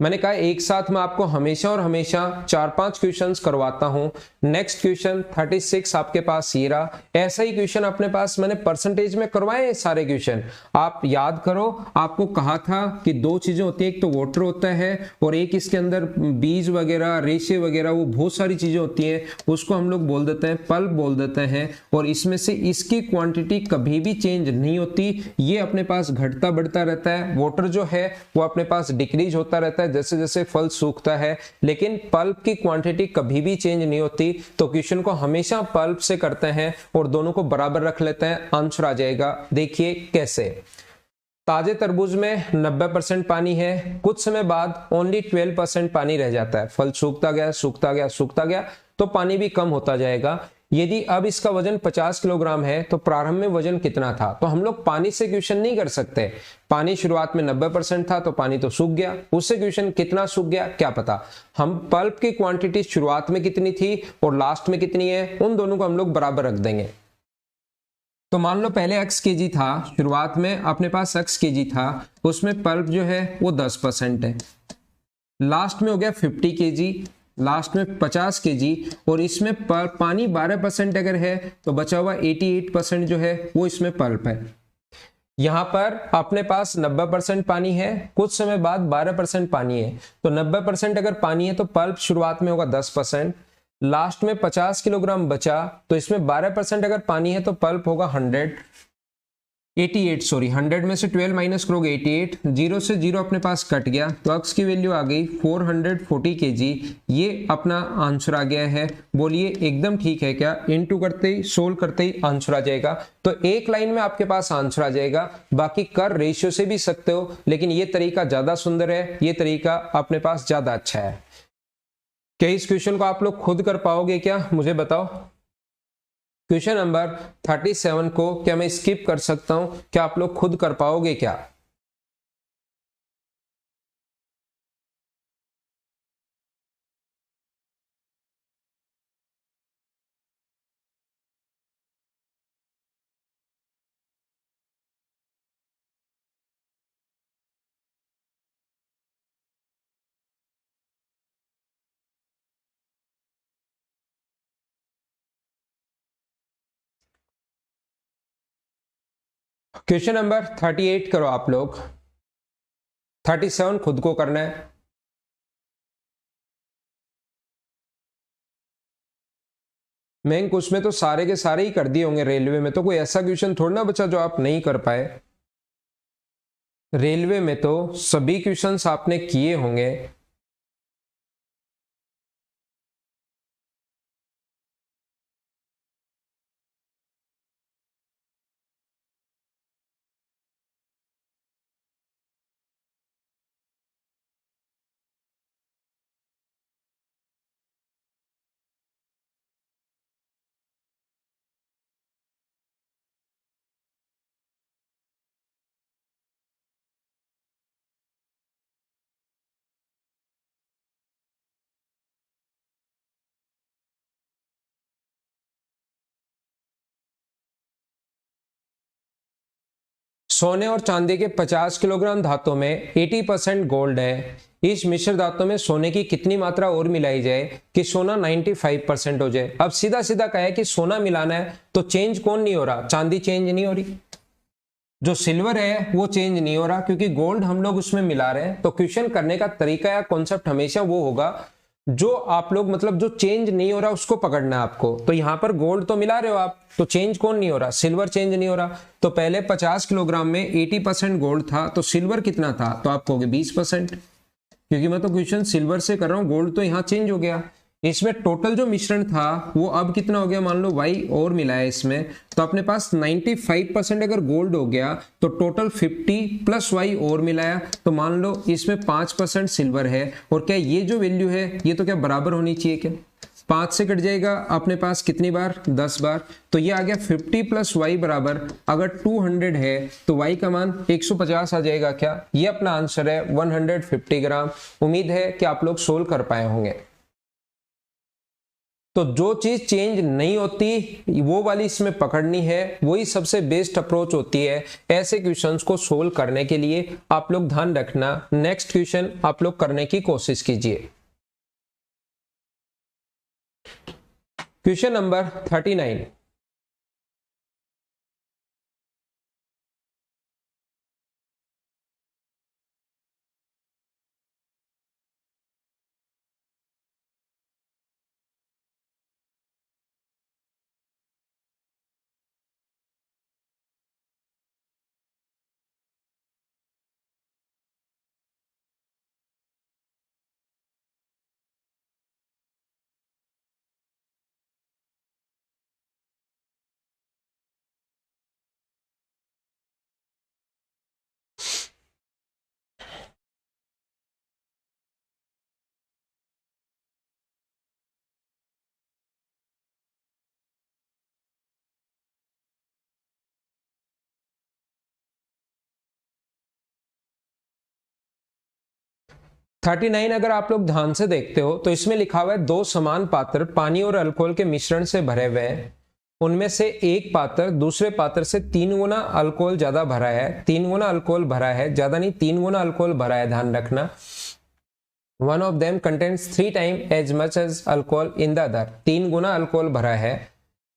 मैंने कहा एक साथ मैं आपको हमेशा और हमेशा 4-5 क्वेश्चंस करवाता हूं। नेक्स्ट क्वेश्चन 36 आपके पास ये रहा। ऐसा ही क्वेश्चन अपने पास मैंने परसेंटेज में करवाए हैं सारे क्वेश्चन। आप याद करो, आपको कहा था कि दो चीजें होती है, एक तो वाटर होता है और एक इसके अंदर बीज वगैरह, रेशे वगैरह, वो बहुत सारी चीजें होती हैं, उसको हम लोग बोल देते हैं पल्प बोल देते हैं। और इसमें से इसकी क्वांटिटी कभी भी चेंज नहीं होती, ये अपने पास घटता बढ़ता रहता है। वाटर जो है वो अपने पास डिक्रीज होता रहता है जैसे जैसे फल सूखता है, लेकिन पल्प की क्वांटिटी कभी भी चेंज नहीं होती। तो क्वेश्चन को हमेशा पल्प से करते हैं और दोनों को बराबर रख लेते हैं, आंसर आ जाएगा। देखिए कैसे। ताजे तरबूज में 90% पानी है, कुछ समय बाद ओनली 12% पानी रह जाता है। फल सूखता गया सूखता गया सूखता गया तो पानी भी कम होता जाएगा। यदि अब इसका वजन 50 किलोग्राम है तो प्रारंभ में वजन कितना था? तो हम लोग पानी से क्वेश्चन नहीं कर सकते। पानी शुरुआत में 90% था तो पानी तो सूख गया, उससे क्वेश्चन कितना सूख गया क्या पता। हम पल्प की क्वांटिटी शुरुआत में कितनी थी और लास्ट में कितनी है, उन दोनों को हम लोग बराबर रख देंगे। तो मान लो पहले x केजी था, शुरुआत में अपने पास x केजी था, उसमें पल्प जो है वो 10% है। लास्ट में हो गया 50 केजी, लास्ट में 50 केजी, और इसमें पानी 12% अगर है तो बचा हुआ 88% जो है वो इसमें पल्प है। यहां पर अपने पास 90% पानी है, कुछ समय बाद 12% पानी है। तो 90% अगर पानी है तो पल्प शुरुआत में होगा 10%, लास्ट में 50 किलोग्राम बचा, तो इसमें 12% अगर पानी है तो पल्प होगा 100 में से 12 माइनस करोगे 88, 0 से 0 अपने पास कट गया, तो x की वैल्यू आ गई 440 केजी। ये अपना आंसर आ गया है। बोलिए एकदम ठीक है क्या? इनटू करते ही, सोल्व करते ही आंसर आ जाएगा। तो एक लाइन में आपके पास आंसर आ जाएगा। बाकी कर रेशियो से भी सकते हो, लेकिन ये तरीका ज्यादा सुंदर है, ये तरीका अपने पास ज्यादा अच्छा है। क्या इस क्वेश्चन को आप लोग खुद कर पाओगे क्या, मुझे बताओ। क्वेश्चन नंबर 37 को क्या मैं स्किप कर सकता हूं? क्या आप लोग खुद कर पाओगे क्या? क्वेश्चन नंबर 38 करो आप लोग, 37 खुद को करना है। मैं उसमें तो सारे के सारे ही कर दिए होंगे, रेलवे में तो कोई ऐसा क्वेश्चन थोड़ा ना बचा जो आप नहीं कर पाए। रेलवे में तो सभी क्वेश्चंस आपने किए होंगे। सोने और चांदी के 50 किलोग्राम धातु में 80% गोल्ड है। इस मिश्र धातु में सोने की कितनी मात्रा और मिलाई जाए कि सोना 95% हो जाए। अब सीधा सीधा कहा है कि सोना मिलाना है तो चेंज कौन नहीं हो रहा, चांदी चेंज नहीं हो रही, जो सिल्वर है वो चेंज नहीं हो रहा क्योंकि गोल्ड हम लोग उसमें मिला रहे हैं। तो क्वेश्चन करने का तरीका या कॉन्सेप्ट हमेशा वो होगा जो आप लोग मतलब जो चेंज नहीं हो रहा उसको पकड़ना है आपको। तो यहां पर गोल्ड तो मिला रहे हो आप, तो चेंज कौन नहीं हो रहा, सिल्वर चेंज नहीं हो रहा। तो पहले 50 किलोग्राम में 80% गोल्ड था, तो सिल्वर कितना था, तो आप कहोगे 20%, क्योंकि मैं तो क्वेश्चन सिल्वर से कर रहा हूं, गोल्ड तो यहां चेंज हो गया। इसमें टोटल जो मिश्रण था वो अब कितना हो गया, मान लो y और मिला है इसमें, तो अपने पास 95% अगर गोल्ड हो गया तो टोटल 50 प्लस y और मिलाया, तो मान लो इसमें 5% सिल्वर है। और क्या ये जो वैल्यू है ये तो क्या बराबर होनी चाहिए, क्या 5 से कट जाएगा अपने पास कितनी बार, 10 बार, तो ये आ गया 50 प्लस y बराबर, अगर 200 है तो y का मान 150 आ जाएगा। क्या ये अपना आंसर है 150 ग्राम। उम्मीद है कि आप लोग सोल्व कर पाए होंगे। तो जो चीज चेंज नहीं होती वो वाली इसमें पकड़नी है, वही सबसे बेस्ट अप्रोच होती है ऐसे क्वेश्चंस को सोल्व करने के लिए। आप लोग ध्यान रखना, नेक्स्ट क्वेश्चन आप लोग करने की कोशिश कीजिए। Question number 39। थर्टी नाइन अगर आप लोग ध्यान से देखते हो तो इसमें लिखा हुआ है दो समान पात्र पानी और अल्कोहल के मिश्रण से भरे हुए हैं, उनमें से एक पात्र दूसरे पात्र से 3 गुना अल्कोहल ज्यादा भरा है, 3 गुना अल्कोहल भरा है, ज्यादा नहीं 3 गुना अल्कोहल भरा है, ध्यान रखना। One of them contains 3 time as much as alcohol in the other, 3 गुना अल्कोहल भरा है।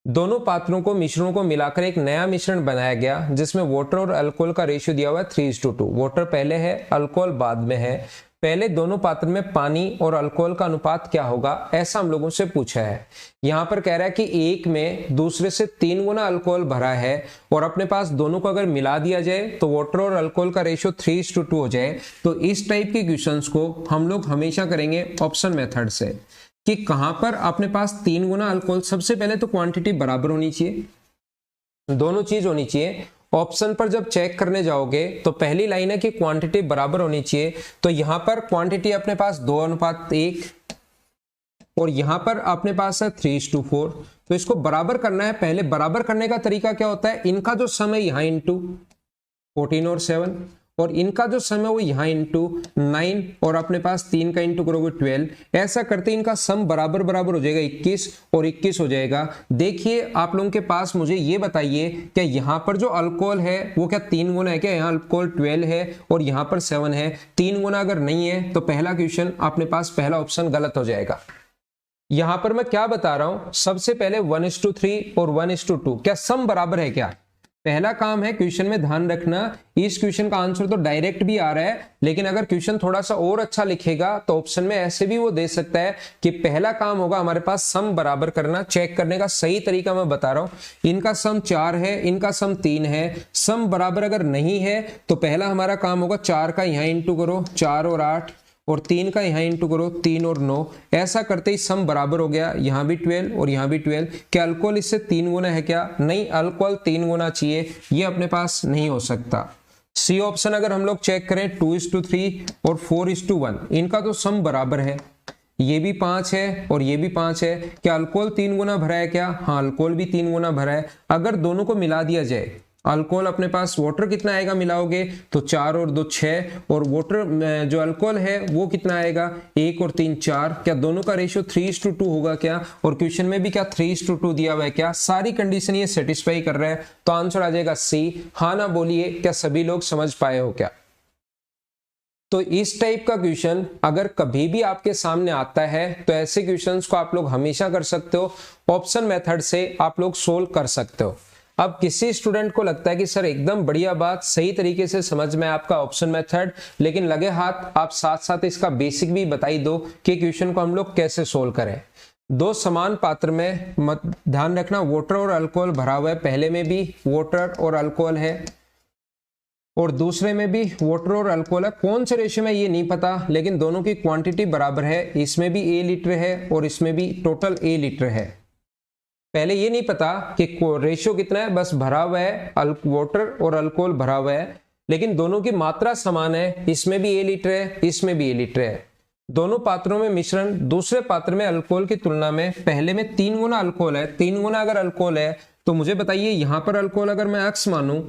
दोनों पात्रों को मिश्रणों को मिलाकर एक नया मिश्रण बनाया गया जिसमें वाटर और अल्कोहल का रेशियो दिया हुआ है 3:2। वाटर पहले है, अल्कोहल बाद में है। पहले दोनों पात्र में पानी और अल्कोहल का अनुपात क्या होगा, ऐसा हम लोगों से पूछा है। यहां पर कह रहा है कि एक में दूसरे से 3 गुना अल्कोहल भरा है और अपने पास दोनों को अगर मिला दिया जाए तो वाटर और अल्कोहल का रेशियो 3:2 हो जाए। तो इस टाइप के क्वेश्चंस को हम लोग हमेशा करेंगे ऑप्शन मेथड से, कि कहां पर अपने पास 3 गुना अल्कोहल, सबसे पहले तो क्वांटिटी बराबर होनी चाहिए, दोनों चीज होनी चाहिए। ऑप्शन पर जब चेक करने जाओगे तो पहली लाइन है कि क्वांटिटी बराबर होनी चाहिए, तो यहां पर क्वांटिटी अपने पास 2:1 और यहां पर अपने पास है 3:4। तो इसको बराबर करना है। पहले बराबर करने का तरीका क्या होता है, इनका जो सम है यहां इंटू 14 और 7 और इनका जो सम है वो यहां इंटू 9 और अपने पास 3 का इंटू करोगे 12। ऐसा करते इनका सम बराबर बराबर हो जाएगा, 21 और 21 हो जाएगा। देखिए आप लोगों के पास, मुझे ये बताइए क्या यहां पर जो अल्कोहल है वो क्या 3 गुना है क्या, यहाँ अल्कोहल 12 है और यहां पर 7 है, 3 गुना अगर नहीं है तो पहला क्वेश्चन अपने पास पहला ऑप्शन गलत हो जाएगा। यहां पर मैं क्या बता रहा हूं, सबसे पहले 1:3 और 1:2 क्या सम बराबर है क्या, पहला काम है क्वेश्चन में ध्यान रखना। इस क्वेश्चन का आंसर तो डायरेक्ट भी आ रहा है, लेकिन अगर क्वेश्चन थोड़ा सा और अच्छा लिखेगा तो ऑप्शन में ऐसे भी वो दे सकता है कि पहला काम होगा हमारे पास सम बराबर करना। चेक करने का सही तरीका मैं बता रहा हूं, इनका सम 4 है, इनका सम 3 है, सम बराबर अगर नहीं है तो पहला हमारा काम होगा 4 का यहां इंटू करो 4 और 8 और 3 का यहां इंटू करो 3 और 9। ऐसा करते ही सम बराबर हो गया, यहां भी 12 और यहां भी 12। क्या अल्कोहल इससे 3 गुना है क्या, नहीं, अल्कोहल 3 गुना चाहिए, ये अपने पास नहीं हो सकता। सी ऑप्शन अगर हम लोग चेक करें 2:3 और 4:1, इनका तो सम बराबर है, ये भी 5 है और ये भी 5 है। क्या अल्कोहल 3 गुना भरा है क्या, हाँ अल्कोहल भी 3 गुना भरा है। अगर दोनों को मिला दिया जाए अल्कोहल अपने पास वाटर कितना आएगा मिलाओगे तो 4 और 2 6, और वाटर जो अल्कोहल है वो कितना आएगा 1 और 3 4। क्या दोनों का रेशियो 3:2 होगा क्या? और क्वेश्चन में भी क्या 3:2 दिया हुआ है क्या? सारी कंडीशन ये सेटिस्फाई कर रहा है, तो आंसर आ जाएगा सी। हाँ ना बोलिए, क्या सभी लोग समझ पाए हो क्या? तो इस टाइप का क्वेश्चन अगर कभी भी आपके सामने आता है तो ऐसे क्वेश्चंस को आप लोग हमेशा कर सकते हो, ऑप्शन मेथड से आप लोग सोल्व कर सकते हो। अब किसी स्टूडेंट को लगता है कि सर एकदम बढ़िया बात, सही तरीके से समझ में आपका ऑप्शन मेथड, लेकिन लगे हाथ आप साथ साथ इसका बेसिक भी बताई दो कि क्वेश्चन को हम लोग कैसे सोल्व करें। दो समान पात्र में, मत ध्यान रखना वाटर और अल्कोहल भरा हुआ है, पहले में भी वाटर और अल्कोहल है और दूसरे में भी वाटर और अल्कोहल है। कौन से रेशियो में ये नहीं पता, लेकिन दोनों की क्वांटिटी बराबर है, इसमें भी A लीटर है और इसमें भी टोटल A लीटर है। पहले ये नहीं पता कि रेशियो कितना है, बस भरा हुआ है वाटर और अल्कोहल भरा हुआ है, लेकिन दोनों की मात्रा समान है, इसमें भी A लीटर है इसमें भी A लीटर है। दोनों पात्रों में मिश्रण दूसरे पात्र में अल्कोहल की तुलना में पहले में 3 गुना अल्कोहल है। 3 गुना अगर अल्कोहल है तो मुझे बताइए यहां पर अल्कोहल अगर मैं x मानूं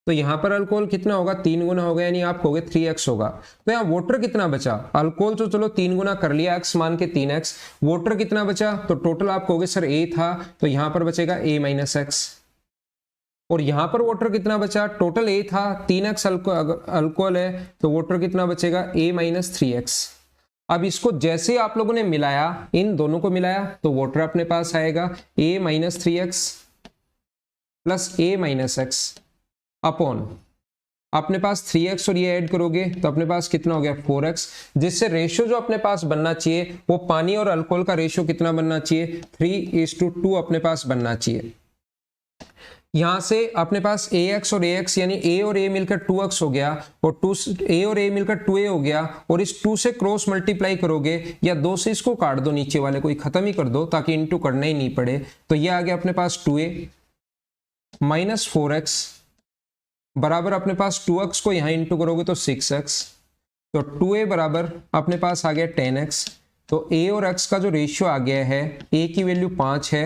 तो यहां पर अल्कोहल कितना होगा 3 गुना होगा, यानी आप कहोगे 3x होगा। तो यहाँ वाटर कितना बचा, अल्कोहल तो चलो 3 गुना कर लिया x मान के 3x, वाटर कितना बचा तो टोटल आप कहोगे सर A था तो यहां पर बचेगा A माइनस एक्स, और यहां पर वाटर कितना बचा, टोटल A था 3x अल्कोहल है तो वाटर कितना बचेगा A माइनस 3x। अब इसको जैसे ही आप लोगों ने मिलाया, इन दोनों को मिलाया तो वाटर अपने पास आएगा A minus 3x plus A minus x upon अपने पास 3x और ये ऐड करोगे तो अपने पास कितना हो गया 4x, जिससे रेशियो जो अपने पास बनना चाहिए वो पानी और अल्कोहल का रेशियो कितना बनना चाहिए 3:2 अपने पास बनना चाहिए। यहां से अपने पास ax और ax यानी a और a मिलकर 2x हो गया, और a और a मिलकर 2a हो गया, और इस 2 से क्रॉस मल्टीप्लाई करोगे या 2 से इसको काट दो, नीचे वाले को खत्म ही कर दो ताकि इंटू करना ही नहीं पड़े, तो ये आ गया अपने पास 2a माइनस 4x बराबर अपने पास 2x को यहां इंटू करोगे तो 6x, तो 2a बराबर अपने पास आ गया 10x। तो a और x का जो रेशियो आ गया है, a की वैल्यू 5 है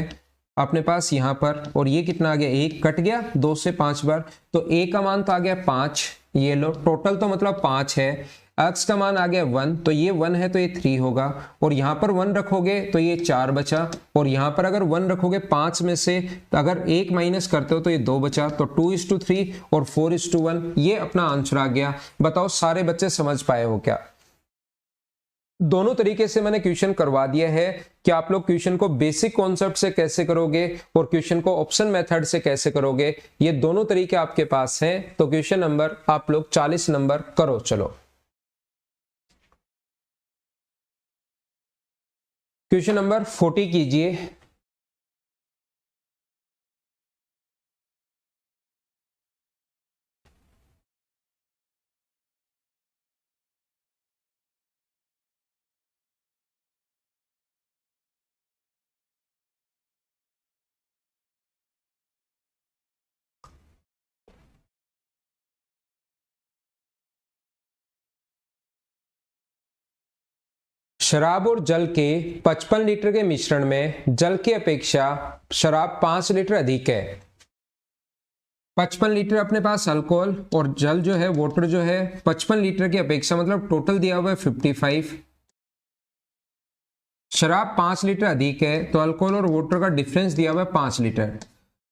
अपने पास यहां पर, और ये कितना आ गया 1 कट गया 2 से 5 बार, तो a का मान तो आ गया 5, ये लो टोटल तो मतलब 5 है, x का मान आ गया 1, तो ये 1 है तो ये 3 होगा, और यहां पर 1 रखोगे तो ये 4 बचा, और यहां पर अगर 1 रखोगे 5 में से तो अगर 1 माइनस करते हो तो ये 2 बचा, तो 2:3 और 4:1 ये अपना आंसर आ गया। बताओ सारे बच्चे समझ पाए हो क्या? दोनों तरीके से मैंने क्वेश्चन करवा दिया है कि आप लोग क्वेश्चन को बेसिक कॉन्सेप्ट से कैसे करोगे और क्वेश्चन को ऑप्शन मेथड से कैसे करोगे, ये दोनों तरीके आपके पास हैं। तो क्वेश्चन नंबर आप लोग 40 नंबर करो। चलो क्वेश्चन नंबर 40 कीजिए। शराब और जल के 55 लीटर के मिश्रण में जल की अपेक्षा शराब 5 लीटर अधिक है। 55 लीटर अपने पास अल्कोहल और जल जो है वाटर जो है 55 लीटर की अपेक्षा, मतलब टोटल दिया हुआ है 55, शराब 5 लीटर अधिक है, तो अल्कोहल और वाटर का डिफरेंस दिया हुआ है 5 लीटर।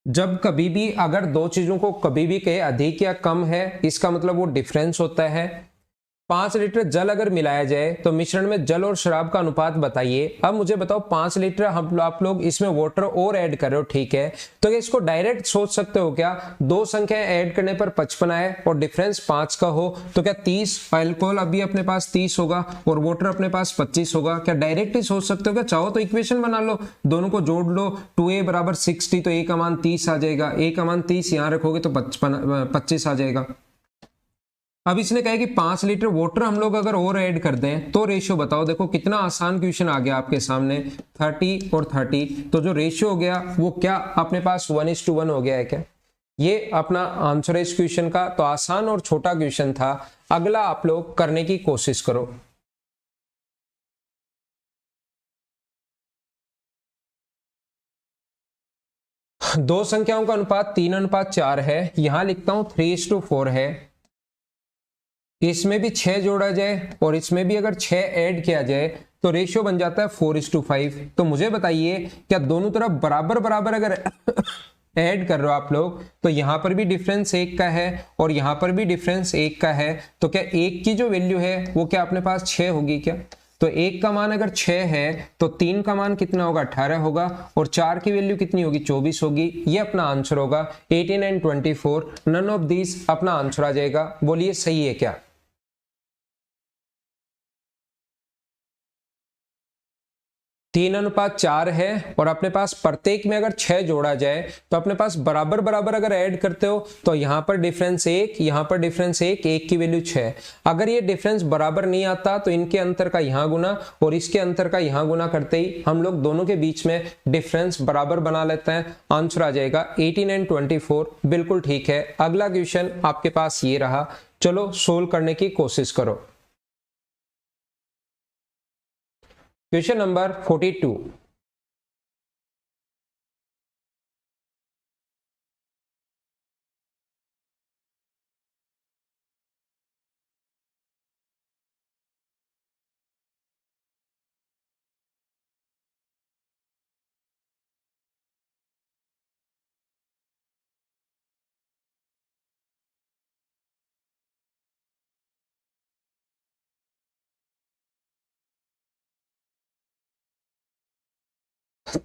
जब कभी भी अगर दो चीजों को कभी भी कहे अधिक या कम है, इसका मतलब वो डिफरेंस होता है। 5 लीटर जल अगर मिलाया जाए तो मिश्रण में जल और शराब का अनुपात बताइए। अब मुझे बताओ 5 लीटर आप लोग इसमें वाटर और ऐड कर रहे हो, ठीक है, तो इसको डायरेक्ट सोच सकते हो क्या, दो संख्याएं ऐड करने पर 55 आए और डिफरेंस 5 का हो तो क्या 30, अल्कोहल अभी अपने पास 30 होगा और वाटर अपने पास 25 होगा। क्या डायरेक्ट ही सोच सकते हो क्या? चाहो तो इक्वेशन बना लो, दोनों को जोड़ लो, 2a बराबर 60, तो a का मान 30 आ जाएगा, a का मान 30 यहां रखोगे तो 25 आ जाएगा। अब इसने कहा कि 5 लीटर वाटर हम लोग अगर और ऐड कर दें तो रेशियो बताओ। देखो कितना आसान क्वेश्चन आ गया आपके सामने, 30 और 30, तो जो रेशियो हो गया वो क्या अपने पास 1:1 हो गया है क्या? ये अपना आंसर है इस क्वेश्चन का। तो आसान और छोटा क्वेश्चन था। अगला आप लोग करने की कोशिश करो। दो संख्याओं का अनुपात 3:4 है, यहां लिखता हूं 3:4 है। इसमें भी 6 जोड़ा जाए और इसमें भी अगर 6 ऐड किया जाए तो रेशियो बन जाता है 4:5। तो मुझे बताइए क्या दोनों तरफ बराबर बराबर अगर ऐड कर रहे हो आप लोग तो यहां पर भी डिफरेंस 1 का है और यहां पर भी डिफरेंस 1 का है, तो क्या 1 की जो वैल्यू है वो क्या अपने पास 6 होगी क्या? तो 1 का मान अगर 6 है तो 3 का मान कितना होगा? 18 होगा और 4 की वैल्यू कितनी होगी? 24 होगी। ये अपना आंसर होगा 18 एंड 24, नन ऑफ दीज अपना आंसर आ जाएगा। बोलिए सही है क्या? 3:4 है और अपने पास प्रत्येक में अगर 6 जोड़ा जाए तो अपने पास बराबर बराबर अगर ऐड करते हो तो यहां पर डिफरेंस 1, यहां पर डिफरेंस 1, 1 की वैल्यू 6। अगर ये डिफरेंस बराबर नहीं आता तो इनके अंतर का यहां गुना और इसके अंतर का यहां गुना करते ही हम लोग दोनों के बीच में डिफरेंस बराबर बना लेते हैं। आंसर आ जाएगा 18 एंड 24। बिल्कुल ठीक है। अगला क्वेश्चन आपके पास ये रहा, चलो सोल्व करने की कोशिश करो। Question number 42।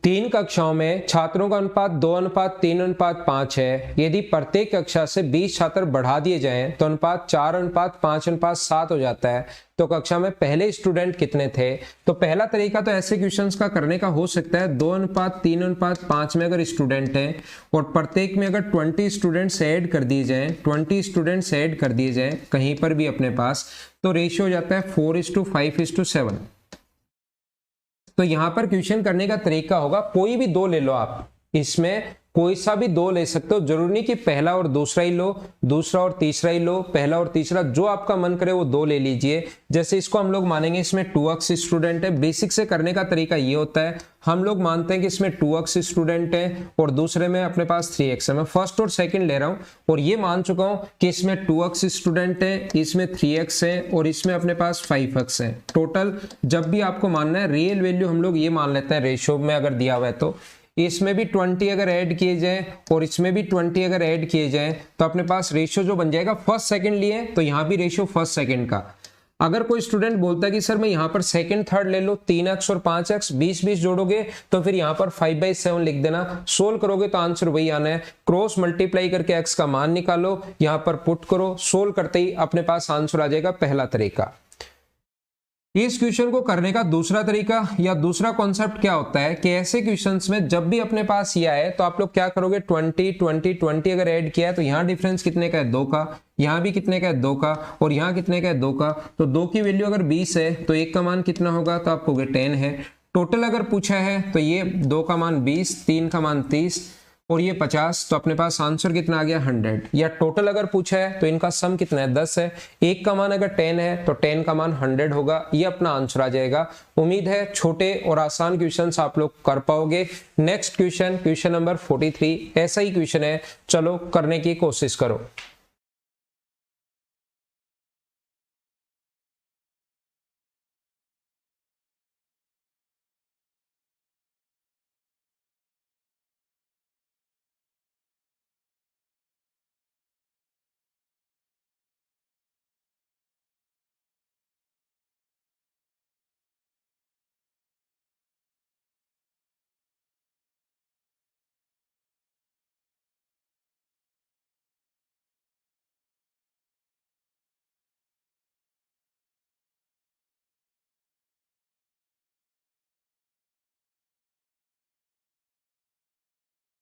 तीन कक्षाओं में छात्रों का अनुपात 2:3:5 है। यदि प्रत्येक कक्षा से 20 छात्र बढ़ा दिए जाएं तो अनुपात 4:5:7 हो जाता है। तो कक्षा में पहले स्टूडेंट कितने थे? तो पहला तरीका तो ऐसे क्वेश्चंस का करने का हो सकता है 2:3:5 में अगर स्टूडेंट हैं और प्रत्येक में अगर 20 स्टूडेंट्स ऐड कर दिए जाएं, 20 स्टूडेंट्स ऐड कर दिए जाएं कहीं पर भी अपने पास, तो रेशियो हो जाता है 4:5:7। तो यहां पर क्वेश्चन करने का तरीका होगा कोई भी दो ले लो आप, इसमें कोई सा भी दो ले सकते हो, जरूरी नहीं कि पहला और दूसरा ही लो, दूसरा और तीसरा ही लो, पहला और तीसरा, जो आपका मन करे वो दो ले लीजिए। जैसे इसको हम लोग मानेंगे इसमें 2x स्टूडेंट है। बेसिक से करने का तरीका ये होता है, हम लोग मानते हैं कि इसमें 2x स्टूडेंट है और दूसरे में अपने पास 3x है। मैं फर्स्ट और सेकंड ले रहा हूं और ये मान चुका हूं कि इसमें 2x स्टूडेंट है, इसमें 3x है और इसमें अपने पास 5x है। टोटल जब भी आपको मानना है रियल वैल्यू हम लोग ये मान लेते हैं रेशियो में अगर दिया हुआ है तो इसमें भी 20 अगर ऐड किए जाए और इसमें भी 20 अगर ऐड किए जाए तो अपने पास रेशियो जो बन जाएगा फर्स्ट सेकंड लिए तो यहां भी रेशियो फर्स्ट सेकंड का। अगर कोई स्टूडेंट बोलता है कि सर मैं यहां पर सेकंड थर्ड ले लो, 3x और 5x 20-20 जोड़ोगे तो फिर यहां पर 5/7 लिख देना। सोल्व करोगे तो आंसर वही आना है। क्रॉस मल्टीप्लाई करके x का मान निकालो, यहां पर पुट करो, सोल्व करते ही अपने पास आंसर आ जाएगा। पहला तरीका। इस क्वेश्चन को करने का दूसरा तरीका या दूसरा कॉन्सेप्ट क्या होता है कि ऐसे क्वेश्चंस में जब भी अपने पास ये आए तो आप लोग क्या करोगे, 20 अगर ऐड किया है तो यहाँ डिफरेंस कितने का है? 2 का। यहाँ भी कितने का है? 2 का। और यहाँ कितने का है? 2 का। तो 2 की वैल्यू अगर 20 है तो 1 का मान कितना होगा? तो आप कहोगे 10 है। टोटल अगर पूछा है तो ये 2 का मान 20, 3 का मान 30 और ये 50, तो अपने पास आंसर कितना आ गया? 100। या टोटल अगर पूछा है तो इनका सम कितना है? 10 है। 1 का मान अगर 10 है तो 10 का मान 100 होगा। ये अपना आंसर आ जाएगा। उम्मीद है छोटे और आसान क्वेश्चंस आप लोग कर पाओगे। नेक्स्ट क्वेश्चन, क्वेश्चन नंबर 43, ऐसा ही क्वेश्चन है, चलो करने की कोशिश करो।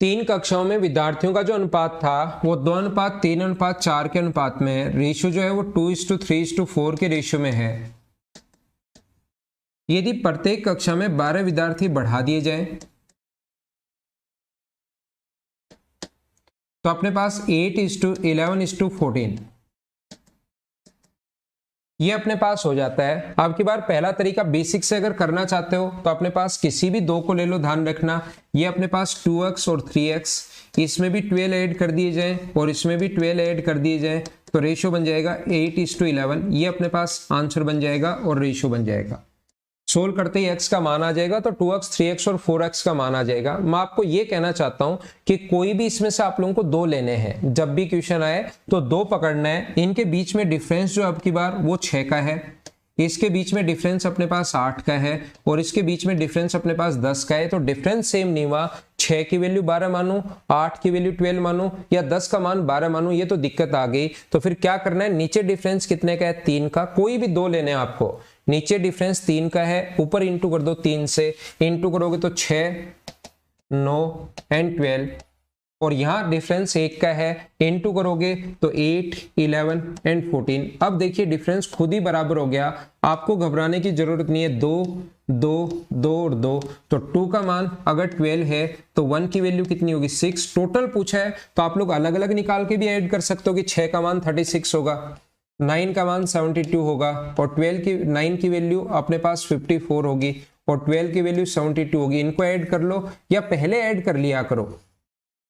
तीन कक्षाओं में विद्यार्थियों का जो अनुपात था वो 2:3:4 के अनुपात में है। रेशियो जो है वो 2:3:4 के रेशियो में है। यदि प्रत्येक कक्षा में 12 विद्यार्थी बढ़ा दिए जाएं तो अपने पास 8:11:14 ये अपने पास हो जाता है। अब की बार पहला तरीका बेसिक से अगर करना चाहते हो तो अपने पास किसी भी दो को ले लो, ध्यान रखना ये अपने पास 2x और 3x, इसमें भी 12 ऐड कर दिए जाएं और इसमें भी 12 ऐड कर दिए जाएं तो रेशियो बन जाएगा 8:11। ये अपने पास आंसर बन जाएगा और रेशियो बन जाएगा। सोल्व करते ही x का मान आ जाएगा तो 2x, 3x और 4x का मान आ जाएगा। मैं आपको ये कहना चाहता हूं कि कोई भी इसमें से आप लोगों को दो लेने हैं। जब भी क्वेश्चन आए तो दो पकड़ना है। इनके बीच में डिफरेंस जो अब की बार वो 6 का है, इसके बीच में डिफरेंस अपने पास 8 का है और इसके बीच में डिफरेंस अपने पास 10 का है। तो डिफरेंस सेम नहीं हुआ। 6 की वैल्यू 12 मानूं, 8 की वैल्यू 12 मानूं या 10 का मान 12 मानूं, ये तो दिक्कत आ गई। तो फिर क्या करना है, नीचे डिफरेंस कितने का है, 3 का। कोई भी दो लेने हैं आपको। नीचे डिफरेंस 3 का है, ऊपर इंटू कर दो 3 से, इंटू करोगे तो 6, 9 एंड 12 और यहां डिफरेंस 1 का है, इंटू करोगे तो 8, 11 एंड 14। अब देखिए डिफरेंस खुद ही बराबर हो गया, आपको घबराने की जरूरत नहीं है। 2, 2, 2 और 2 तो 2 का मान अगर 12 है तो 1 की वैल्यू कितनी होगी, 6। टोटल पूछा है तो आप लोग अलग अलग निकाल के भी ऐड कर सकते हो कि 6 का मान 36 होगा, 9 का मान 72 होगा और 9 की वैल्यू अपने पास 54 होगी और 12 की वैल्यू 72 होगी। इनको ऐड कर लो या पहले ऐड कर लिया करो।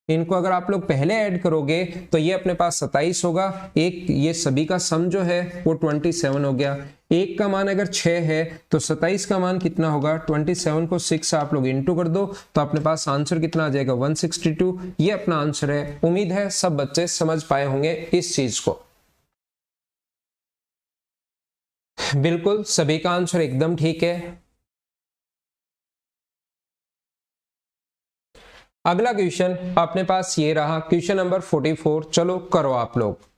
इनको अगर आप लोग पहले ऐड करोगे तो ये अपने पास 27 होगा। एक ये सभी का सम जो है वो 27 हो गया। एक का मान अगर 6 है तो 27 का मान कितना होगा, 27 को 6 से आप लोग इंटू कर दो तो अपने पास आंसर कितना आ जाएगा, 162। ये अपना आंसर है। उम्मीद है सब बच्चे समझ पाए होंगे इस चीज को। बिल्कुल सभी का आंसर एकदम ठीक है। अगला क्वेश्चन अपने पास ये रहा, क्वेश्चन नंबर 44। चलो करो आप लोग।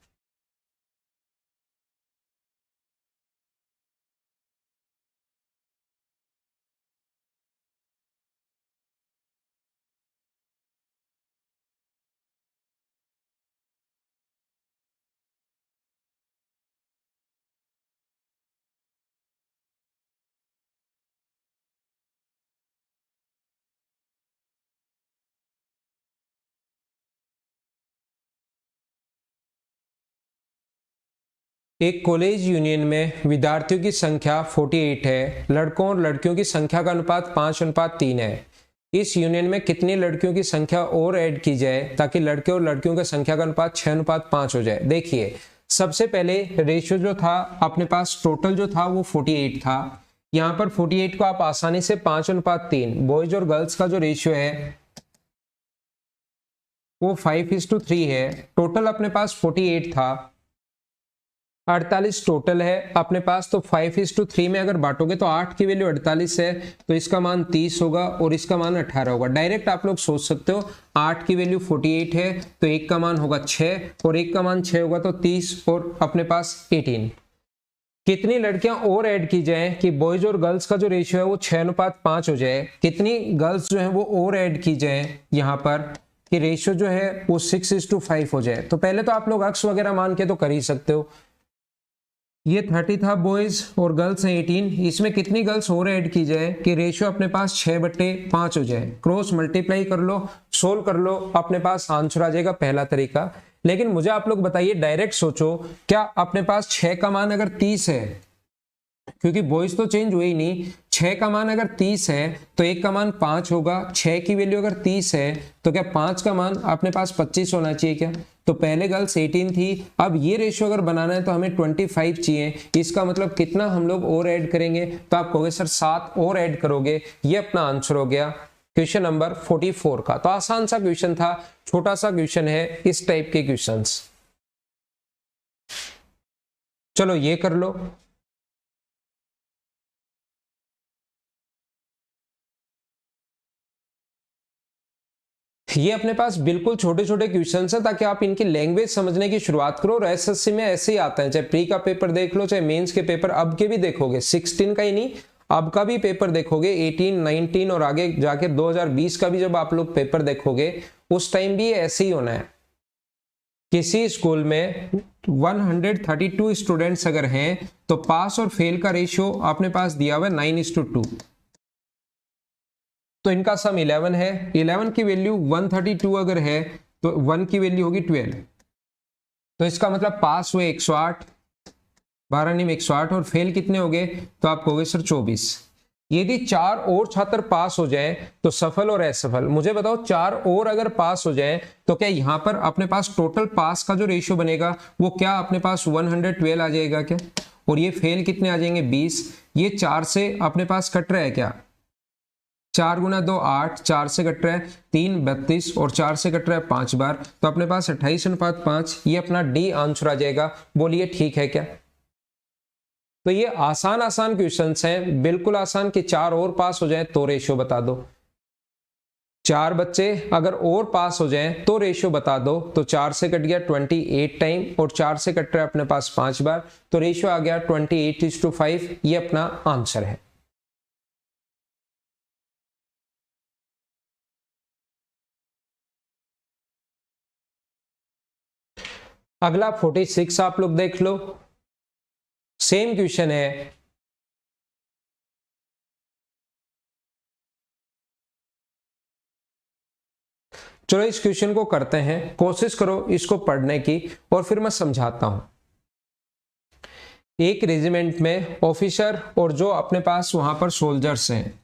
एक कॉलेज यूनियन में विद्यार्थियों की संख्या 48 है। लड़कों और लड़कियों की संख्या का अनुपात 5:3 है। इस यूनियन में कितनी लड़कियों की संख्या और ऐड की जाए ताकि लड़के और लड़कियों की संख्या का अनुपात 6:5 हो जाए। देखिए सबसे पहले रेशियो जो था अपने पास, टोटल जो था वो 48 था। यहाँ पर 48 को आप आसानी से 5:3, बॉयज और गर्ल्स का जो रेशियो है वो 5:3 है। टोटल अपने पास 48 था, 48 टोटल है अपने पास। तो 5:3 में अगर बांटोगे तो 8 की वैल्यू 48 है तो इसका मान 30 होगा और इसका मान 18 होगा। डायरेक्ट आप लोग सोच सकते हो 8 की वैल्यू 48 है तो 1 का मान होगा 6 और 1 का मान 6 होगा तो 30 और अपने पास 18। कितनी लड़कियां और ऐड की जाए कि बॉयज और गर्ल्स का जो रेशियो है वो 6:5 हो जाए। कितनी गर्ल्स जो है वो और ऐड की जाए यहाँ पर कि रेशियो जो है वो 6:5 हो जाए। तो पहले तो आप लोग अक्स वगैरह मान के तो कर ही सकते हो। ये 30 था बॉयज और गर्ल्स हैं 18। इसमें कितनी गर्ल्स और ऐड की जाए कि रेशियो अपने पास 6/5 हो जाए। क्रॉस मल्टीप्लाई कर लो, सोल्व कर लो, अपने पास आंसर आ जाएगा पहला तरीका। लेकिन मुझे आप लोग बताइए, डायरेक्ट सोचो, क्या अपने पास 6 का मान अगर 30 है, क्योंकि बॉयज तो चेंज हुए ही नहीं, 6 का मान अगर 30 है तो 1 का मान 5 होगा। 6 की वैल्यू अगर 30 है तो क्या 5 का मान अपने पास 25 होना चाहिए क्या? तो पहले गर्ल्स 18 थी, अब ये रेशियो अगर बनाना है तो हमें 25 चाहिए। इसका मतलब कितना हम लोग और ऐड करेंगे? तो आप कहोगे सर 7 और ऐड करोगे। ये अपना आंसर हो गया क्वेश्चन नंबर 44 का। तो आसान सा क्वेश्चन था, छोटा सा क्वेश्चन है, इस टाइप के क्वेश्चंस। चलो ये कर लो। ये अपने पास बिल्कुल छोटे छोटे क्वेश्चन है ताकि आप इनकी लैंग्वेज समझने की शुरुआत करो। और एसएससी में ऐसे ही आता है, चाहे प्री का पेपर देख लो, चाहे मेंस के पेपर अब के भी देखोगे, 16 का ही नहीं अब का भी पेपर देखोगे, 18, 19 और आगे जाके 2020 का भी जब आप लोग पेपर देखोगे उस टाइम भी ऐसे ही होना है। किसी स्कूल में 132 स्टूडेंट्स अगर हैं तो पास और फेल का रेशियो अपने पास दिया हुआ है 9:2। तो इनका सम 11 है। 11 की वैल्यू 132 अगर है तो 1 की वैल्यू होगी 12। तो इसका मतलब पास हुए 108, 12 नहीं 108 और फेल कितने हो गए? तो आप कहोगे सर 24। यदि 4 और छात्र पास हो जाएं तो सफल और असफल। मुझे बताओ 4 और अगर पास हो जाएं तो क्या यहां पर अपने पास टोटल पास का जो रेशियो बनेगा वो क्या अपने पास 112 आ जाएगा क्या? और ये फेल कितने आ जाएंगे 20। ये 4 से अपने पास कट रहा है क्या? 4 गुना 2 8, 4 से कट रहा है 3 32 और 4 से कट रहा है 5 बार, तो अपने पास 28:5। ये अपना डी आंसर आ जाएगा। बोलिए ठीक है क्या? तो ये आसान आसान क्वेश्चंस हैं, बिल्कुल आसान कि 4 और पास हो जाए तो रेशियो बता दो। 4 बच्चे अगर और पास हो जाएं तो रेशियो बता दो। तो 4 से कट गया 28 टाइम और 4 से कट रहा है अपने पास 5 बार, तो रेशियो आ गया 28:5। ये अपना आंसर है। अगला 46 आप लोग देख लो, सेम क्वेश्चन है। चलो इस क्वेश्चन को करते हैं, कोशिश करो इसको पढ़ने की और फिर मैं समझाता हूं। एक रेजिमेंट में ऑफिसर और जो अपने पास वहां पर सोल्जर्स हैं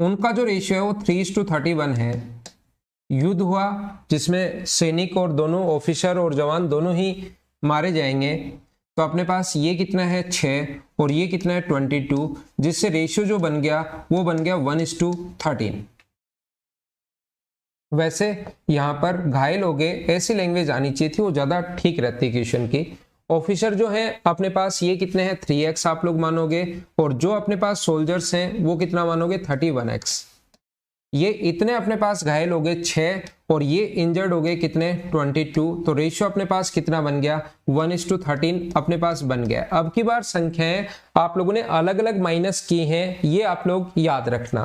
उनका जो रेशियो है वो 3:31 है। युद्ध हुआ जिसमें सैनिक और दोनों ऑफिसर और जवान दोनों ही मारे जाएंगे, तो अपने पास ये कितना है 6 और ये कितना है 22, जिससे रेशियो जो बन गया वो बन गया 1:13। वैसे यहां पर घायल हो गए, ऐसी लैंग्वेज आनी चाहिए थी, वो ज्यादा ठीक रहती है क्वेश्चन की। ऑफिसर जो है अपने पास ये कितने हैं 3x आप लोग मानोगे, और जो अपने पास सोल्जर्स हैं वो कितना मानोगे 31x। ये इतने अपने पास घायल हो गए 6 और ये इंजर्ड हो गए कितने 22, तो रेशियो अपने पास कितना बन गया 1:13 अपने पास बन गया। अब की बार संख्याएं आप लोगों ने अलग अलग माइनस की हैं, ये आप लोग याद रखना।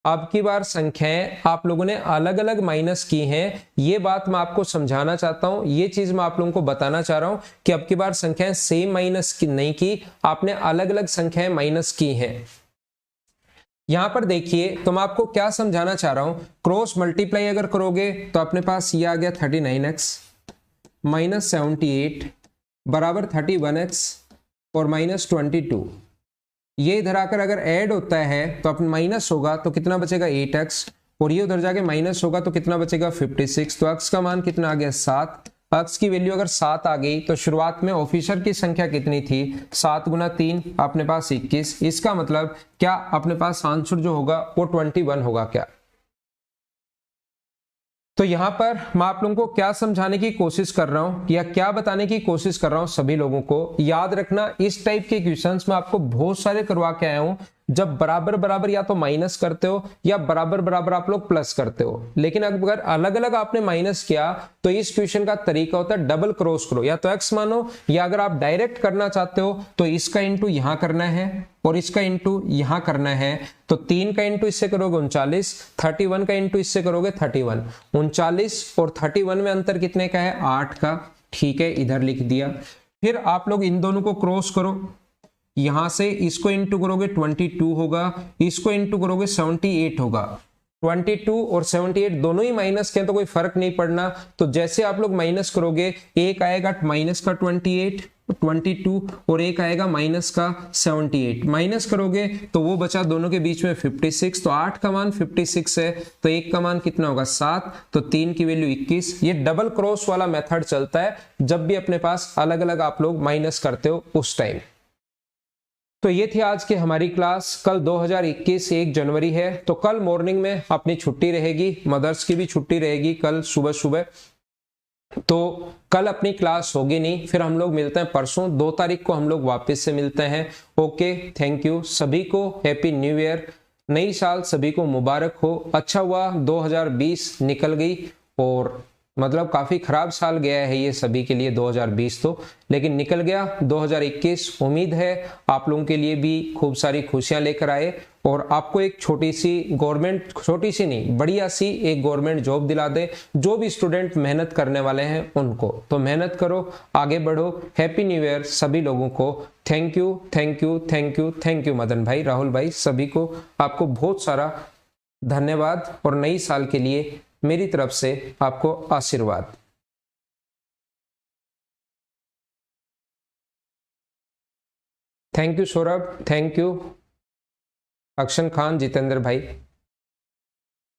अब की बार संख्याएं आप लोगों ने अलग अलग माइनस की हैं, ये बात मैं आपको समझाना चाहता हूं, ये चीज मैं आप लोगों को बताना चाह रहा हूं कि अब की बार संख्याएं सेम माइनस की नहीं की, आपने अलग अलग संख्याएं माइनस की हैं। यहां पर देखिए तो मैं आपको क्या समझाना चाह रहा हूं, क्रॉस मल्टीप्लाई अगर करोगे तो अपने पास ये आ गया 39x माइनस 78 बराबर 31x और माइनस 22। ये इधर आकर अगर ऐड होता है तो अपन माइनस होगा तो कितना बचेगा 8x, और ये उधर जाके माइनस होगा तो कितना बचेगा 56। तो x का मान कितना आ गया 7। x की वैल्यू अगर 7 आ गई तो शुरुआत में ऑफिसर की संख्या कितनी थी 7 गुना 3 अपने पास 21। इसका मतलब क्या अपने पास आंसर जो होगा वो 21 होगा क्या? तो यहां पर मैं आप लोगों को क्या समझाने की कोशिश कर रहा हूं या क्या बताने की कोशिश कर रहा हूं, सभी लोगों को याद रखना इस टाइप के क्वेश्चंस में आपको बहुत सारे करवा के आया हूं। जब बराबर बराबर या तो माइनस करते हो या बराबर बराबर आप लोग प्लस करते हो, लेकिन अगर अलग अलग आपने माइनस किया तो इस क्वेश्चन का तरीका होता है डबल क्रॉस करो, या तो एक्स मानो, या अगर आप डायरेक्ट करना चाहते हो तो इसका इंटू यहां करना है और इसका इंटू यहां करना है। तो 3 का इंटू इससे करोगे 39, 31 का इंटू इससे करोगे 31। 39 और 31 में अंतर कितने का है 8 का, ठीक है इधर लिख दिया। फिर आप लोग इन दोनों को क्रॉस करो, यहां से इसको इंटू करोगे 22 होगा, इसको इंटू करोगे 78 होगा। 22 और 78 दोनों ही माइनस के तो कोई फर्क नहीं पड़ना, तो जैसे आप लोग माइनस करोगे एक आएगा माइनस का 28 22 और एक आएगा माइनस का 78। माइनस करोगे तो वो बचा दोनों के बीच में 56, तो 8 का मान 56 है तो एक का मान कितना होगा 7, तो 3 की वैल्यू 21। ये डबल क्रॉस वाला मेथड चलता है जब भी अपने पास अलग अलग आप लोग माइनस करते हो उस टाइम। तो ये थी आज की हमारी क्लास। कल 2021 1 जनवरी है, तो कल मॉर्निंग में अपनी छुट्टी रहेगी, मदर्स की भी छुट्टी रहेगी कल सुबह सुबह, तो कल अपनी क्लास होगी नहीं। फिर हम लोग मिलते हैं परसों 2 तारीख को, हम लोग वापस से मिलते हैं। ओके, थैंक यू सभी को, हैप्पी न्यू ईयर, नई साल सभी को मुबारक हो। अच्छा हुआ 2020 निकल गई, और मतलब काफी खराब साल गया है ये सभी के लिए 2020 तो, लेकिन निकल गया 2021। उम्मीद है आप लोगों के लिए भी खूब सारी खुशियां लेकर आए और आपको एक छोटी सी गवर्नमेंट, छोटी सी नहीं बढ़िया सी एक गवर्नमेंट जॉब दिला दे। जो भी स्टूडेंट मेहनत करने वाले हैं उनको, तो मेहनत करो, आगे बढ़ो। हैप्पी न्यू ईयर सभी लोगों को। Thank you thank you thank you thank you Madan भाई, राहुल भाई, सभी को आपको बहुत सारा धन्यवाद, और नई साल के लिए मेरी तरफ से आपको आशीर्वाद। Thank you Saurabh, thank you. Akshan Khan, Jitendra भाई।